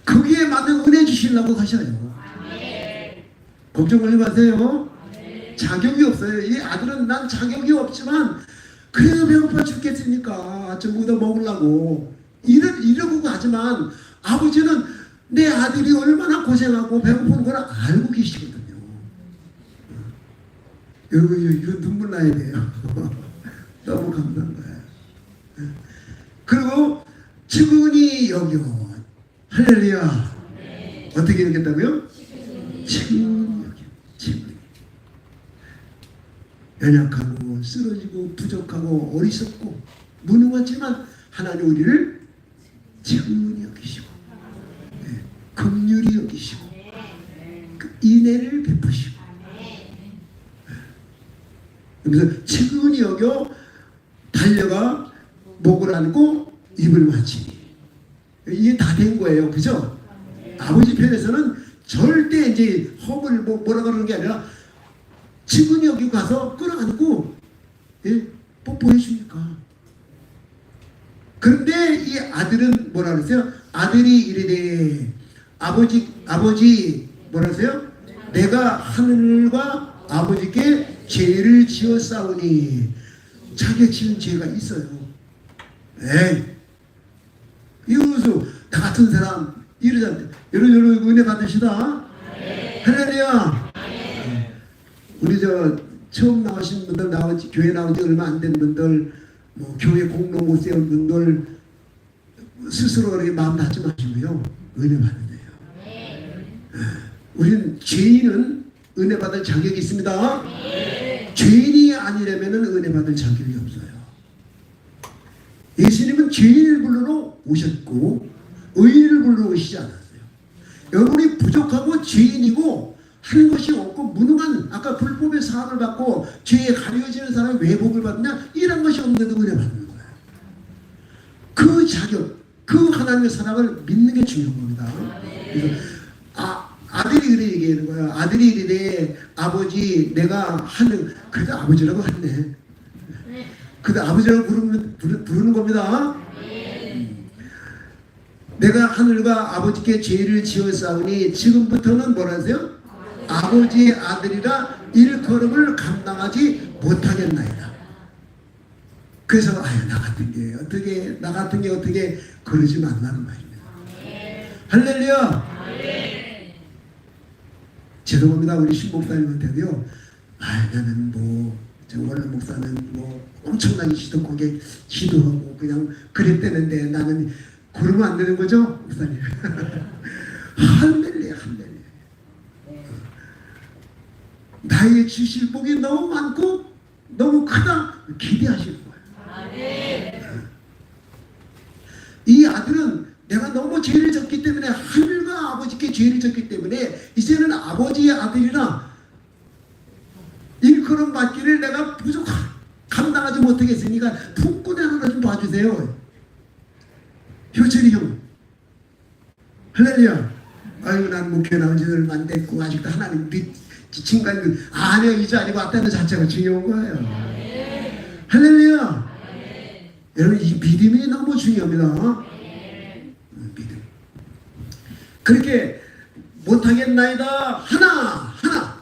거기에 맞는 은혜 주시려고 하셔요. 걱정하지 마세요. 자격이 없어요. 이 아들은 난 자격이 없지만 그래도 배고파 죽겠으니까 아침부터 먹으려고 이러고 하지만 아버지는 내 아들이 얼마나 고생하고 배고픈 걸 알고 계시거든요. 여러분 이거 눈물 나야 돼요. 너무 감사한 거예요. 그리고 측은히 여겨. 할렐루야. 어떻게 여겼다고요? 측은히 여겨. 측은히. 연약하고 쓰러지고 부족하고 어리석고 무능하지만 하나님 우리를 친히 여기시고 긍휼히 여기시고 그 인애를 베푸시고 그래서 친히 여겨 달려가 목을 안고 입을 맞추니 이게 다 된 거예요. 그죠? 아버지 편에서는 절대 이제 허물 뭐라 그러는 게 아니라 친히 여기 가서 끌어안고 뽀뽀해 주니까. 그런데 이 아들은 뭐라 그랬어요? 아들이 이르되 아버지 뭐라 그랬어요? 내가 하늘과 아버지께 죄를 지었사오니. 자기가 지은 죄가 있어요. 이러면서 나 같은 사람 이러잖아요. 여러분 은혜 받으시다. 할렐루야. 우리 처음 나오신 분들, 교회 나온 지 얼마 안 된 분들, 뭐 교회 공로 못 세운 분들 스스로 그렇게 마음 닫지 마시고요. 은혜 받으세요. 우리는 죄인은 은혜 받을 자격이 있습니다. 죄인이 아니라면 은혜 받을 자격이 없어요. 예수님은 죄인을 불러러 오셨고 의인을 불러러 오시지 않았어요. 여러분이 부족하고 죄인이고 하는 것이 없고 무능한 아까 불법의 사함을 받고 죄에 가려지는 사람이 왜 복을 받느냐? 이런 것이 없는데도 은혜 받는 거예요. 그 자격, 그 하나님의 사랑을 믿는 게 중요한 겁니다. 그래서 아들이 그래 얘기하는 거야. 아들이 이래 아버지 내가 하는 그래도 아버지라고 하네. 그래도 아버지라고 부르는 겁니다. 내가 하늘과 아버지께 죄를 지었사오니 지금부터는 뭐라 하세요? 아버지의 아들이라 일컬음을 감당하지 못하겠나이다. 그래서 나 같은 게 어떻게 그러지 말라는 말입니다. 할렐루야. 죄송합니다. 우리 신목사님한테도요. 나는 원래 목사는 엄청나게 지독하게 기도하고 그냥 그랬대는데 나는 그러면 안 되는 거죠, 목사님. 할렐루야. 나의 주실 복이 너무 많고 너무 크다 기대하시는 거예요. 이 아들은 내가 너무 죄를 졌기 때문에 하늘과 아버지께 죄를 졌기 때문에 이제는 아버지의 아들이라 일컬음 받기를 내가 감당하지 못하겠으니까 품꾼에 하나 좀 봐주세요. 효철이 형. 할렐루야. 아유 난 목회 나온 지 얼마 안 됐고 아직도 하나님 친구들 아니요 이 자리에 왔다는 자체가 중요한 거예요. 할렐루야. 여러분 이 믿음이 너무 중요합니다. 믿음. 그렇게 못하겠나이다 하나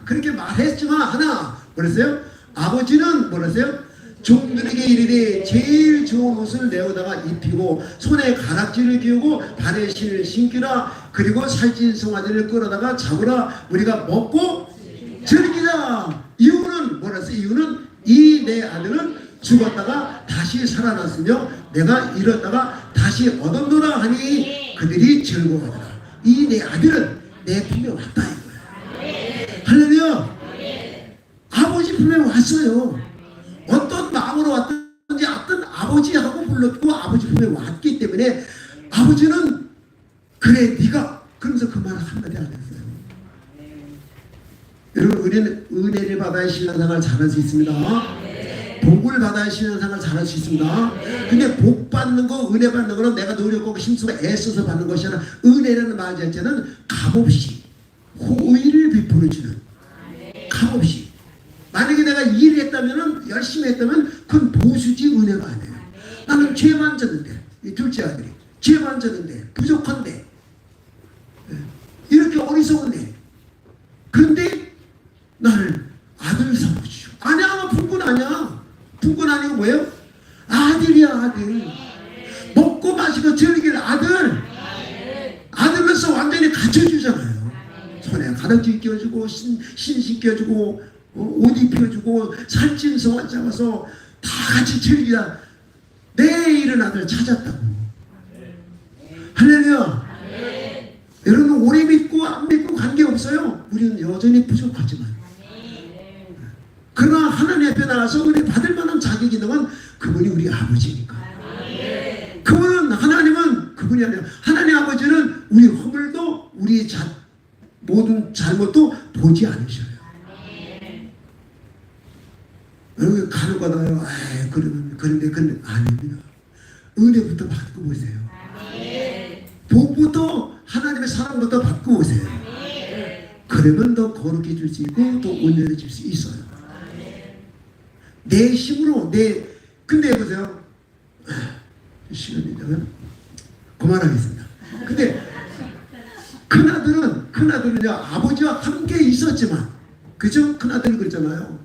그렇게 말했지만 하나 그랬어요? 아버지는 뭐랬어요? 종들에게 이르되 제일 좋은 옷을 내어다가 입히고 손에 가락지를 끼우고 발에 신을 신기라. 그리고 살찐 송아지를 끌어다가 잡으라. 우리가 먹고 즐기자. 이유는 뭐랬어요? 이유는 이 내 아들은 죽었다가 다시 살아났으며 내가 잃었다가 다시 얻었노라 하니 그들이 즐거워하더라. 이 내 아들은 내 품에 왔다 이거야. 할렐루야. 아버지 품에 왔어요. 어떤 마음으로 왔든지 어떤 아버지하고 불렀고 아버지 품에 왔기 때문에 아버지는 그래 네가 그러면서 그 말을 한마디 안 했어요. 여러분 우리는 은혜를 받아야 신앙생활 잘할 수 있습니다. 복을 받아야 신앙생활 잘할 수 있습니다. 근데 복 받는 거 은혜 받는 거는 내가 노력하고 힘쓰고 애써서 받는 것이 아니라 은혜라는 말 자체는 값없이 호의를 베풀어 주는 값없이. 만약에 내가 일을 했다면 열심히 했다면 그건 보수지 은혜가 아니에요. 나는 죄만 졌는데 이 둘째 아들이 죄만 졌는데 부족한데 이렇게 어리석은데 그런데 나를 아들 삼으시오. 아니야 품꾼 아니야. 품꾼 아니고 뭐예요? 아들이야 아들. 먹고 마시고 즐길 아들. 아들로서 완전히 갖춰주잖아요. 손에 가락지 끼워주고 신식 끼워주고 옷 입혀주고 살찐 성화 잡아서 다 같이 즐기자. 내 잃은 아들 찾았다고. 할렐루야. 여러분 오래 믿고 안 믿고 관계없어요. 우리는 여전히 부족하지만 그러나 하나님 앞에 나가서 우리 받을 만한 자격이 있는 건 그분이 우리 아버지니까. 그분은 하나님은 그분이 아니라 하나님 아버지는 우리 허물도 우리 모든 잘못도 보지 않으셔요. 여기 간혹가다요. 그런데 아닙니다. 은혜부터 받고 보세요. 복부터 하나님의 사랑부터 받고 오세요. 그러면 더 거룩해질 수 있고 또 온전해질 수 있어요. 내 힘으로 근데 보세요. 시간이 되면 그만하겠습니다. 근데 큰아들은요 아버지와 함께 있었지만 그죠? 큰아들은 그랬잖아요.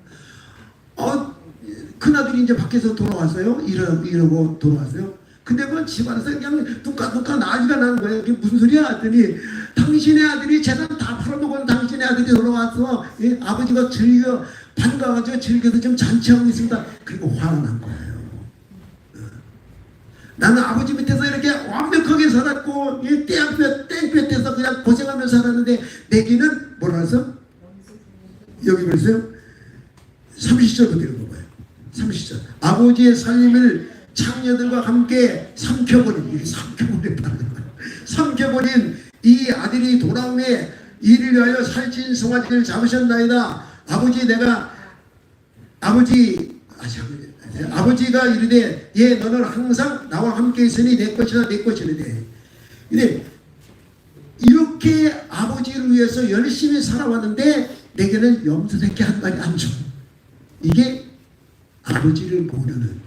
큰아들이 이제 밖에서 돌아왔어요. 이러고 돌아왔어요. 근데 뭐 집안에서 그냥 뚝까뚝까 난리가 나는 거예요. 그게 무슨 소리야 했더니 당신의 아들이 재산 다 팔아먹은 당신의 아들이 돌아와서 아버지가 반가워가지고 즐겨서 좀 잔치하고 있습니다. 그리고 화가 난 거예요. 나는 아버지 밑에서 이렇게 완벽하게 살았고 땡볕에서 그냥 고생하면서 살았는데 내게는 뭐라 해서 여기 보세요. 30절부터 읽어봐요. 30절 아버지의 살림을 창녀들과 함께 삼켜버린 이 아들이 돌아오매 이를 위하여 살찐 송아지를 잡으셨나이다. 아버지가 이르되 예 너는 항상 나와 함께 있으니 내 것이다 내 것이르되. 근데 이렇게 아버지를 위해서 열심히 살아왔는데 내게는 염소새끼 한 마리 안 줘. 이게 아버지를 모르는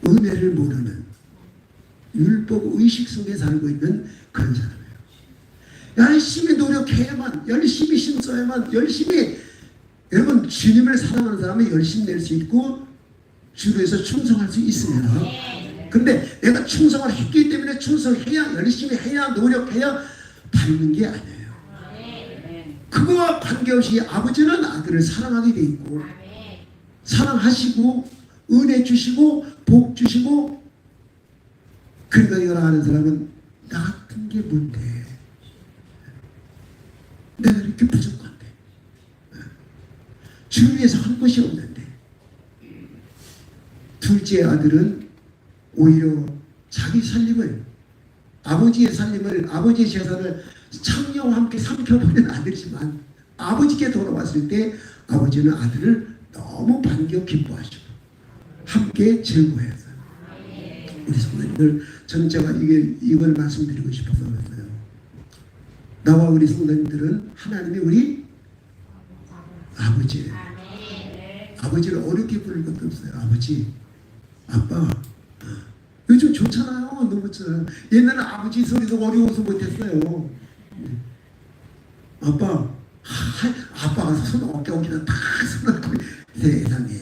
은혜를 모르는 율법 의식 속에 살고 있는 그런 사람이에요. 열심히 노력해야만 열심히 힘써야만 열심히 여러분 주님을 사랑하는 사람은 열심히 낼 수 있고 주를 위해서 충성할 수 있습니다. 근데 내가 충성을 했기 때문에 충성해야 열심히 해야 노력해야 받는 게 아니에요. 그거와 관계없이 아버지는 아들을 사랑하게 돼 있고 사랑하시고 은혜 주시고 복 주시고 그러니까 이걸 아는 사람은 나 같은 게 뭔데 내가 이렇게 부족한데 주를 위해서 한 것이 없는데. 둘째 아들은 오히려 자기 살림을 아버지의 재산을 창녀와 함께 삼켜버린 아들이지만 아버지께 돌아왔을 때 아버지는 아들을 너무 반겨 기뻐하시고 함께 즐거워했어요. 우리 성도님들 저는 제가 이걸 말씀드리고 싶어서 그랬어요. 나와 우리 성도님들은 하나님이 우리 아버지예요. 아버지를 어렵게 부를 것도 없어요. 아버지, 아빠. 요즘 좋잖아요. 너무 좋아요. 옛날에 아버지 소리도 어려워서 못했어요. 아빠가 어깨다 다 손을 세상에.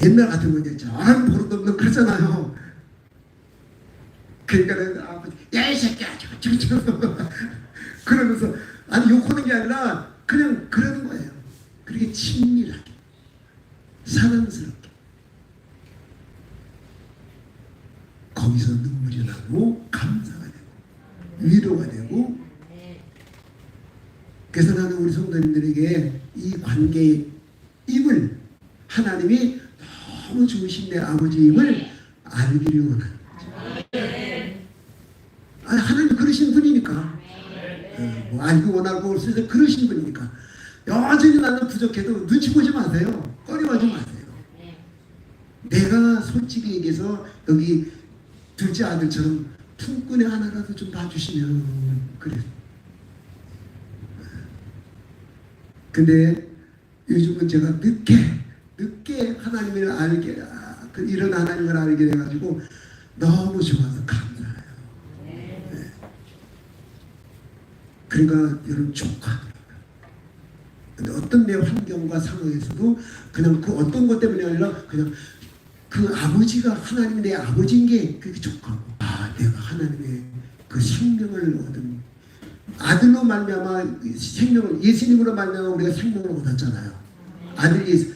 옛날 같은 건 저런 버릇 없는 그러잖아요. 그러니까 아버지, 야 이 새끼야, 그러면서 아니 욕하는 게 아니라 그냥 그러는 거예요. 그렇게 친밀하게, 사랑스럽게. 거기서 눈물이 나고 감사가 되고 위로가 되고. 그래서 나는 우리 성도님들에게 이 관계의 임을 하나님이 너무 좋으신 내 아버지임을 알기를 원하는 거죠. 하나님 그러신 분이니까 뭐 알고 원하고 올 수 있어 그러신 분이니까 여전히 나는 부족해도 눈치 보지 마세요. 꺼려하지 마세요. 내가 솔직히 얘기해서 여기 둘째 아들처럼 품꾼의 하나라도 좀 봐주시면 그래. 근데 요즘은 제가 늦게 하나님을 이런 하나님을 알게 돼가지고 너무 좋아서 감사해요. 네. 그러니까 여러분 축하합니다. 근데 어떤 내 환경과 상황에서도 그냥 그 어떤 것 때문이 아니라 그냥 그 아버지가 하나님이 내 아버지인 게 그렇게 족하고 내가 하나님의 그 생명을 얻은 아들로 말미암아 생명을 예수님으로 말미암아 우리가 생명을 얻었잖아요. 아들 예수.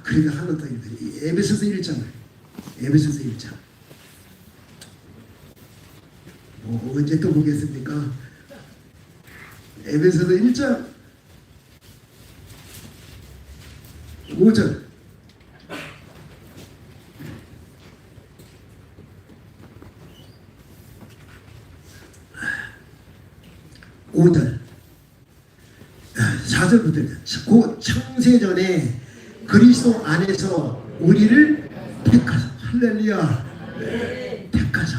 그러니까 하나 더 읽어요. 에베소서 1장. 에베소서 1장. 언제 또 보겠습니까? 에베소서 1장. 5절. 5절. 4절부터 고 창세전에 그리스도 안에서 우리를 택하사. 할렐루야. 택하사.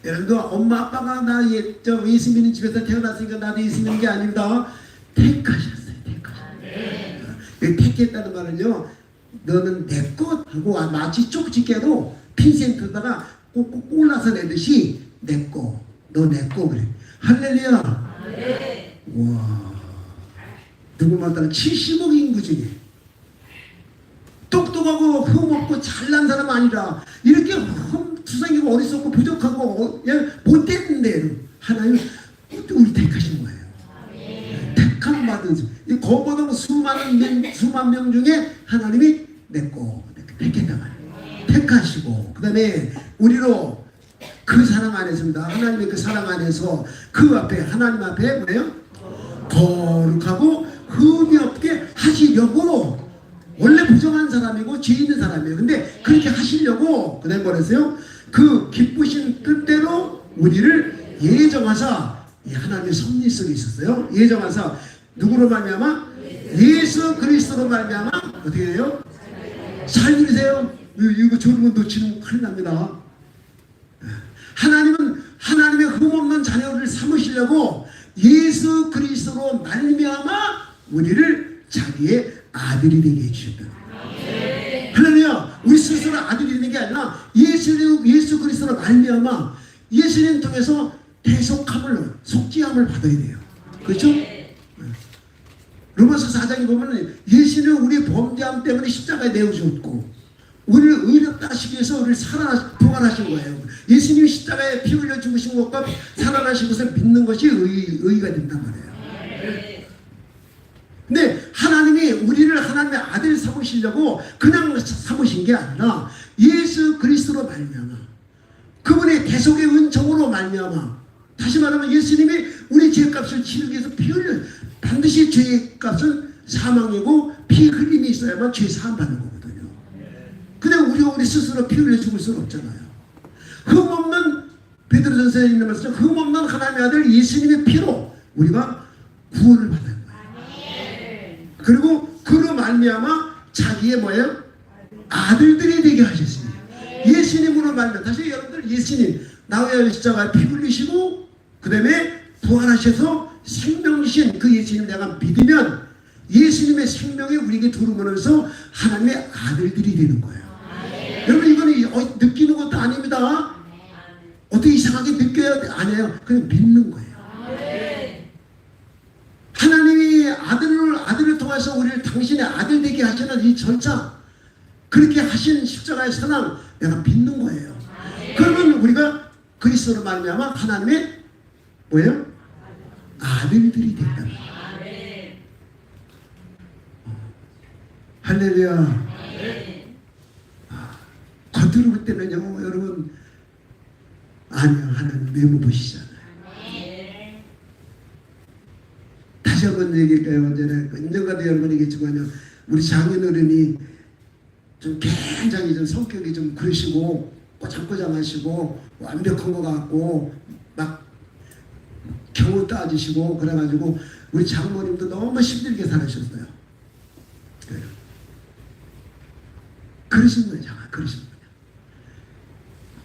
여러분도 엄마 아빠가 나 예수 믿는 집에서 태어났으니까 나도 예수 믿는 게 아닙니다. 택하셨어요. 택했다는 말은요, 너는 내 것 하고 마치 쪽집게로 핀센트다가 꼭 골라서 내듯이 내 거, 너 내 거 그래. 할렐루야. 와, 누구만 따라 70억 인구 중에 똑똑하고 흠없고 잘난 사람 아니라 이렇게 투성이고 어리석고 부족하고 못됐는데 하나님 우리 택하신 거예요. 택함 받은 거보다 수만 명 중에 하나님이 내거 택했다 말이에요. 택하시고 그 다음에 우리로 그 사랑 안에서입니다. 하나님의 그 사랑 안에서 그 앞에 하나님 앞에 뭐예요? 거룩하고 흠이 없게 하시려고. 원래 부정한 사람이고 죄 있는 사람이에요. 근데 그렇게 하시려고 그 다음에 뭐랬어요? 그 기쁘신 뜻대로 우리를 예정하사. 하나님의 섭리 속에 있었어요. 예정하사 누구로 말미암아? 예수 그리스도로 말미암아 어떻게 돼요? 잘 들으세요. 이거 좋은 건 놓치면 큰일 납니다. 하나님은 하나님의 흠없는 자녀를 삼으시려고 예수 그리스도로 말미암아 우리를 자기의 아들이 되게 해주셨다. 할렐루야. 우리 스스로 아들이 되는 게 아니라 예수 그리스도로 말미암아 예수님 통해서 대속함을 속죄함을 받아야 돼요. 그렇죠? 로마서 4장에 보면 예수는 우리 범죄함 때문에 십자가에 내어주셨고 우리를 의롭다 하시기 위해서 우리를 부활하신 거예요. 예수님이 십자가에 피 흘려 죽으신 것과 살아나신 것을 믿는 것이 의가 된단 말이에요. 근데 하나님이 우리를 하나님의 아들 삼으시려고 그냥 삼으신 게 아니라 예수 그리스도로 말미암아 그분의 대속의 은총으로 말미암아. 다시 말하면 예수님이 우리 죄값을 치르기 위해서 피 흘려. 반드시 죄값은 사망이고 피 흘림이 있어야만 죄 사함 받는 거거든요. 그냥 우리 스스로 피 흘려 죽을 수는 없잖아요. 흠없는 베드로전서에 있는 말씀, 흠없는 하나님의 아들 예수님의 피로 우리가 구원을 받아야 거예요. 그리고 그로 말미암아 자기의 뭐예요? 아들들이 되게 하셨습니다. 예수님으로 말미암아. 다시 여러분들 예수님 나의 십자가에 피 흘리시고 그 다음에 부활하셔서 생명이신 그 예수님 내가 믿으면 예수님의 생명이 우리에게 들어오면서 하나님의 아들들이 되는 거예요. 여러분 이거는 느끼는 것도 아닙니다. 어떻게 이상하게 느껴야 아니에요. 그냥 믿는 거예요. 하나님이 아들을 통해서 우리를 당신의 아들 되게 하시는 이 절차, 그렇게 하신 십자가의 사랑 내가 믿는 거예요. 그러면 우리가 그리스도로 말미암아 하나님의 뭐예요? 아들들이 된다. 할렐루야. 겉으로 볼 때는요, 여러분 아니요, 하나님 메모 보시잖아요. 다시 한번 얘기할까요? 언젠가도 여러분 얘기했지만요, 우리 장인어른이 좀 굉장히 좀 성격이 좀 그러시고 꼬장꼬장하시고 완벽한 것 같고 막 경우 따지시고 그래가지고 우리 장모님도 너무 힘들게 살으셨어요. 그러신 거예요. 그러신 거예요.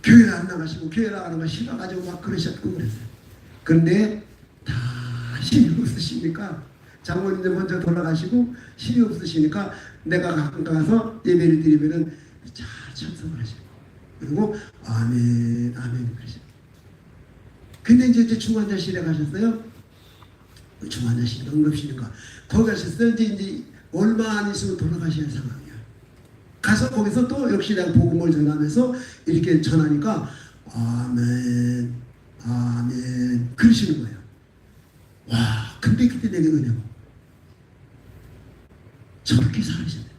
교회를 안 나가시고 교회 나가는 거 싫어가지고 막 그러셨고 그랬어요. 그런데 다 힘이 없으시니까 장모님들 먼저 돌아가시고 힘이 없으시니까 내가 가끔 가서 예배를 드리면은 잘 참석을 하시고 그리고 아멘 아멘 그러시고. 근데 이제 중환자실에 가셨어요. 중환자실 응급실인가 거기 가셨어요. 이제 얼마 안 있으면 돌아가셔야 할 상황이야. 가서 거기서 또 역시 내가 복음을 전하면서 이렇게 전하니까 아멘 아멘 그러시는 거예요. 와, 근데 그때 내게 은혜고 저렇게 살으셨는데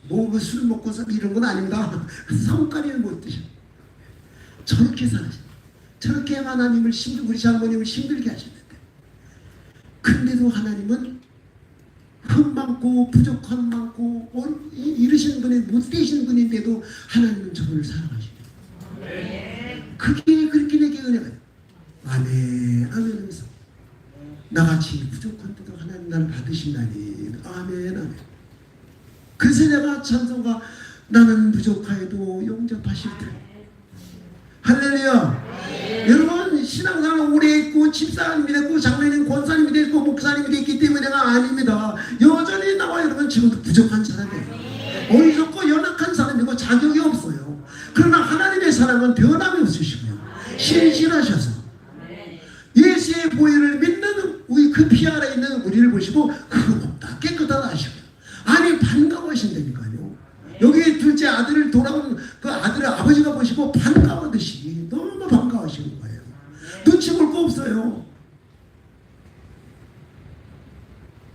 뭐 술 먹고서 이런 건 아닙니다. 성깔이는 못 드셔. 저렇게 살으셨는데 저렇게 하나님을 우리 장모님을 힘들게 하셨는데 근데도 하나님은 흠 많고 부족함 많고 못 되신 분인데도 하나님은 저분을 사랑하시네. 그게 그렇게 내게 은혜가. 아멘, 아멘 하면서 나같이 부족한데도 하나님 나를 받으신다니. 아멘, 아멘. 그래서 내가 찬송가 나는 부족하여도 용접하실 때. 할렐루야. 여러분 신앙생활 오래 했고 집사님이 됐고 장로님 권사님이 됐고 목사님이 됐기 때문에 내가 아닙니다. 여전히 나와 여러분 지금도 부족한 사람이에요. 어리석고 연약한 사람이고 자격이 없어요. 그러나 하나님의 사랑은 변함이 없으시고요. 신실하셔서 예수의 보혈을 믿는 우리 그 피 아래 있는 우리를 보시고 그거 없다 깨끗하다 하시고요. 아니 반가워하신다니까요. 여기 둘째 아들을 돌아온 그 아들의 아버지가 보시고 반가워하듯이 너무 반가워하시는 거예요. 눈치 볼 거 없어요.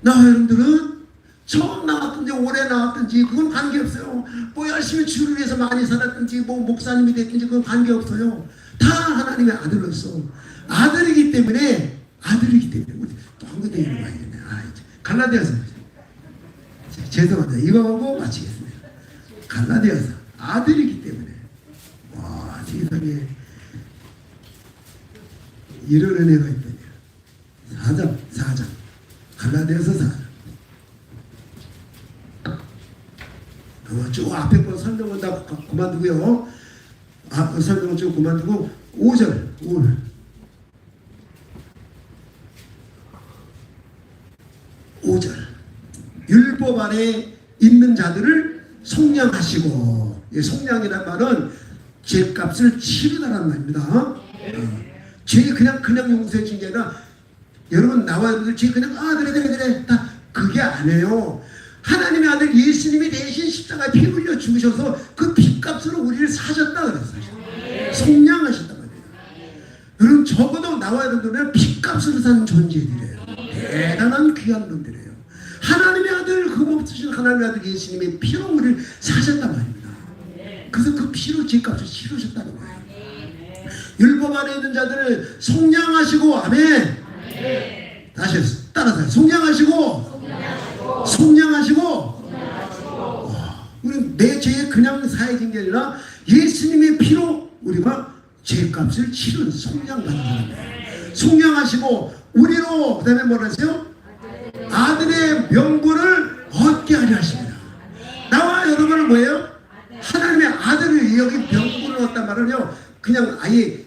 나와 여러분들은 처음 나왔든지 오래 나왔든지 그건 관계없어요. 뭐 열심히 주를 위해서 많이 살았든지 뭐 목사님이 됐든지 그건 관계없어요. 다 하나님의 아들로서 아들이기 때문에 우리 또 한 군데 읽어봐야겠네. 갈라디아서 죄송합니다. 이거 하고 마치겠습니다. 갈라디아서 아들이기 때문에 와 세상에 이런 은혜가 있더니 4장 갈라디아서 4장 쭉 앞에 거 설명은 다 그만두고요. 설명은 쭉 그만두고 5절 5절 율법 안에 있는 자들을 속량하시고, 속량이란 말은 죄값을 치르다라는 말입니다. 죄 그냥 용서해 준 게 아니라 여러분 나와 여러분들 죄 그냥 그래 다 그게 아니에요. 하나님의 아들 예수님이 대신 십자가에 피 흘려 죽으셔서 그 피값으로 우리를 사셨다 그랬어요. 속량하셨단 말이에요. 여러분 적어도 나와 여러분들은 피값으로 사는 존재들이에요. 대단한 귀한 놈들이에요. 하나님의 아들 흠없으신 하나님의 아들 예수님의 피로 우리를 사셨단 말입니다. 그래서 그 피로 죄값을 치르셨다는 거예요. 율법 안에 있는 자들을 속량하시고 아멘. 다시 따라서 속량하시고 우리 내 죄에 그냥 사해진 게 아니라 예수님의 피로 우리가 죄값을 치른 속량받는 사람이에요. 속량하시고 우리로 그 다음에 뭐라 하세요? 아들의 명분을 얻게 하려 하십니다. 나와 여러분은 뭐예요? 하나님의 아들을 여기 명분을 얻단 말은요 그냥 아예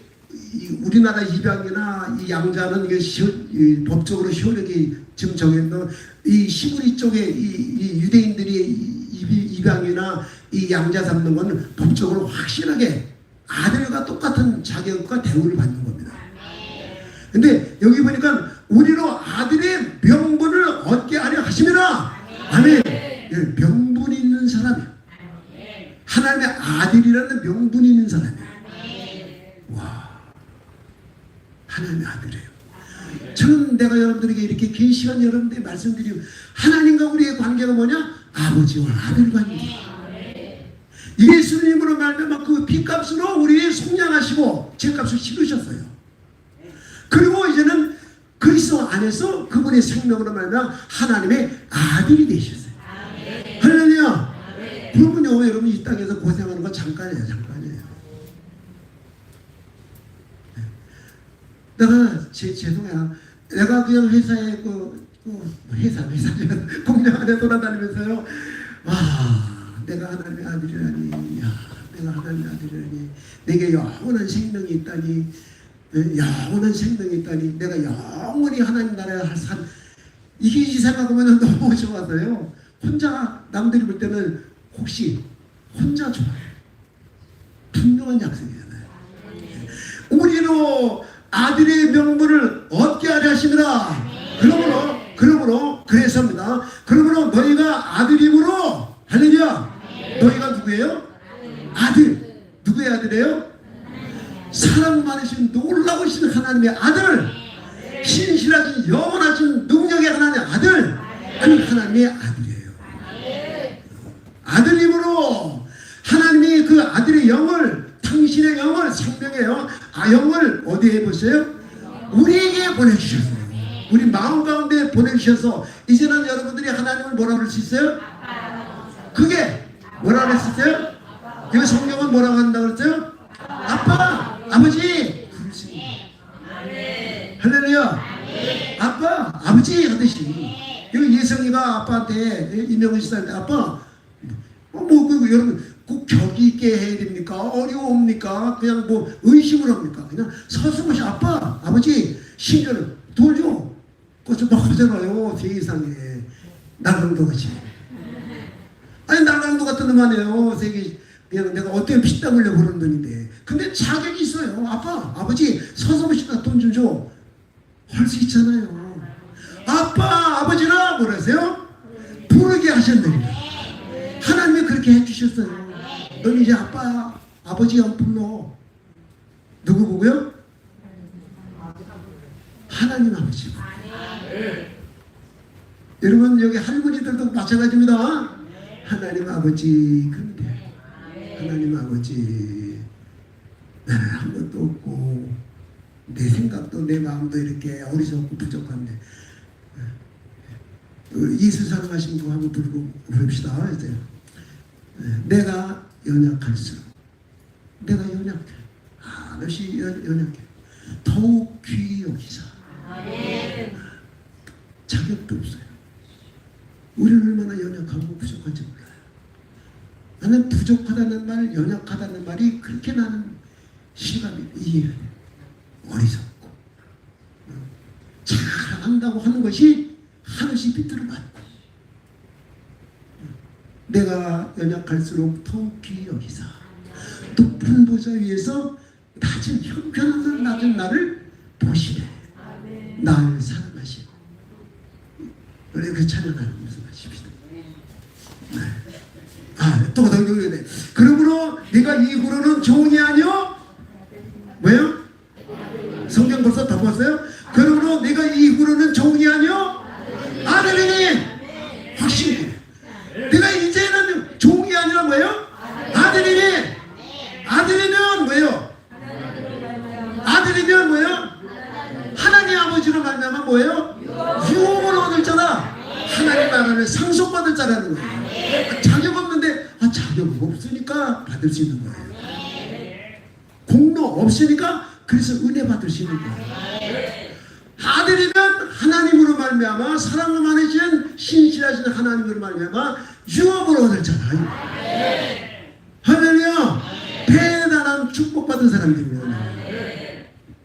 우리나라 입양이나 이 양자는 이게 법적으로 효력이 지금 정해놓은 이 시부리 쪽에 이 유대인들이 입양이나 이 양자 잡는 건 법적으로 확실하게 아들과 똑같은 자격과 대우를 받는 겁니다. 근데 여기 보니까 우리로 아들의 명분을 얻게 하려 하심이라. 아멘. 명분이 있는 사람이에요. 하나님의 아들이라는 명분이 있는 사람이에요. 와, 하나님의 아들이에요. 저는 내가 여러분들에게 이렇게 긴 시간 여러분들이 말씀드리고 하나님과 우리의 관계가 뭐냐? 아버지와 아들 관계. 예수님으로 말미암아 그 피값으로 우리를 속량하시고 죄값을 치르셨어요. 그리고 이제는 그리스도 안에서 그분의 생명으로 말미암아 하나님의 아들이 되셨어요. 할렐루야. 그러면요 여러분 이 땅에서 고생하는 건 잠깐이에요. 내가 죄송해요. 내가 그냥 회사에 회사 공장 안에 돌아다니면서요. 와, 내가 하나님의 아들이라니, 내가 하나님의 아들이라니, 내게 영원한 생명이 있다니, 영원한 생명이 있다니, 내가 영원히 하나님 나라에 산 이게 생각하면 너무 좋아서요. 혼자 남들이 볼 때는 혹시 혼자 좋아해. 분명한 약속이잖아요. 우리로 아들의 명분을 얻게 하려 하십니다. 그러므로 그래서입니다. 그러므로 너희가 아들임으로 할렐루야. 너희가 누구예요? 아들. 누구의 아들이에요? 사랑 많으신 놀라우신 하나님의 아들. 신실하신 영원하신 능력의 하나님의 아들. 그 하나님의 아들이에요. 아들임으로 하나님이 그 아들의 영을 당신의 영을 생명의 영을 어디에 보세요? 우리에게 보내주셨어요. 우리 마음 가운데 보내주셔서 이제는 여러분들이 하나님을 뭐라 그럴 수 있어요? 그게 뭐라 그랬었어요? 그 성경은 뭐라고 한다고 그랬어요? 아빠, 아버지. 할렐루야. 아빠, 아버지 하듯이. 여기 예성이가 아빠한테, 이명훈 씨한테 아빠, 여러분, 꼭 격이 있게 해야 됩니까? 어려웁니까? 그냥 뭐 의심을 합니까? 그냥 서슴없이 아빠, 아버지, 신경을 돈 줘. 그것도 막 하잖아요. 세상에. 날강도 같이. 아니, 날강도 같은 놈 아니에요. 세계, 그냥 내가 어떻게 피땀 흘려 그런 돈인데. 근데 자격이 있어요. 아빠, 아버지, 서슴없이 돈 좀 줘. 할 수 있잖아요. 아빠, 아버지라 뭐라세요? 부르게 하셨느니라. 하나님이 그렇게 해주셨어요. 넌 이제 아빠야, 아버지 안 불러. 누구 보고요? 하나님 아버지 보고. 여러분 여기 할머니들도 마찬가지입니다. 하나님 아버지. 근데 하나님 아버지, 나는 한 것도 없고 내 생각도 내 마음도 이렇게 어리석고 부족한데 예수 사랑하신 분 한번 들고 부릅시다. 이제 내가 연약할수록 내가 연약해. 한없이 연약해. 더욱 귀히 여기사. 자격도 없어요. 우리는 얼마나 연약하고 부족한지 몰라요. 나는 부족하다는 말, 연약하다는 말이 그렇게 나는 실감이 이해해. 어리석고 잘한다고 하는 것이 한없이 비뚤어맞고 내가 연약할수록 더욱 귀히 여기사 높은 보좌 위에서 낮은 형편없는 낮은 나를 보시네. 나를 사랑하시고 우리 그 찬양하는 무슨 하십시다. 또 네. 그러므로 내가 이후로는 종이 아니요 뭐요? 성경 벌써 다 봤어요? 그러므로 내가 이후로는 종이 아니요 아들이니. 확실히 내가 이제는 종이 아니라 뭐예요? 아들이니. 아들이면 뭐예요? 아들이면 뭐예요? 하나님 아버지로 말미암아 뭐예요? 유업을 얻을 자라. 하나님 나라를 상속받을 자라는 거예요. 자격 없는데 자격 없으니까 받을 수 있는 거예요. 공로 없으니까 그래서 은혜 받을 수 있는 거예요. 아들이면 하나님으로 말미암아 사랑을 많으신 신실하신 하나님으로 말미암아 유업을 얻을 자라. 할렐루야. 대단한 축복받은 사람들이에요.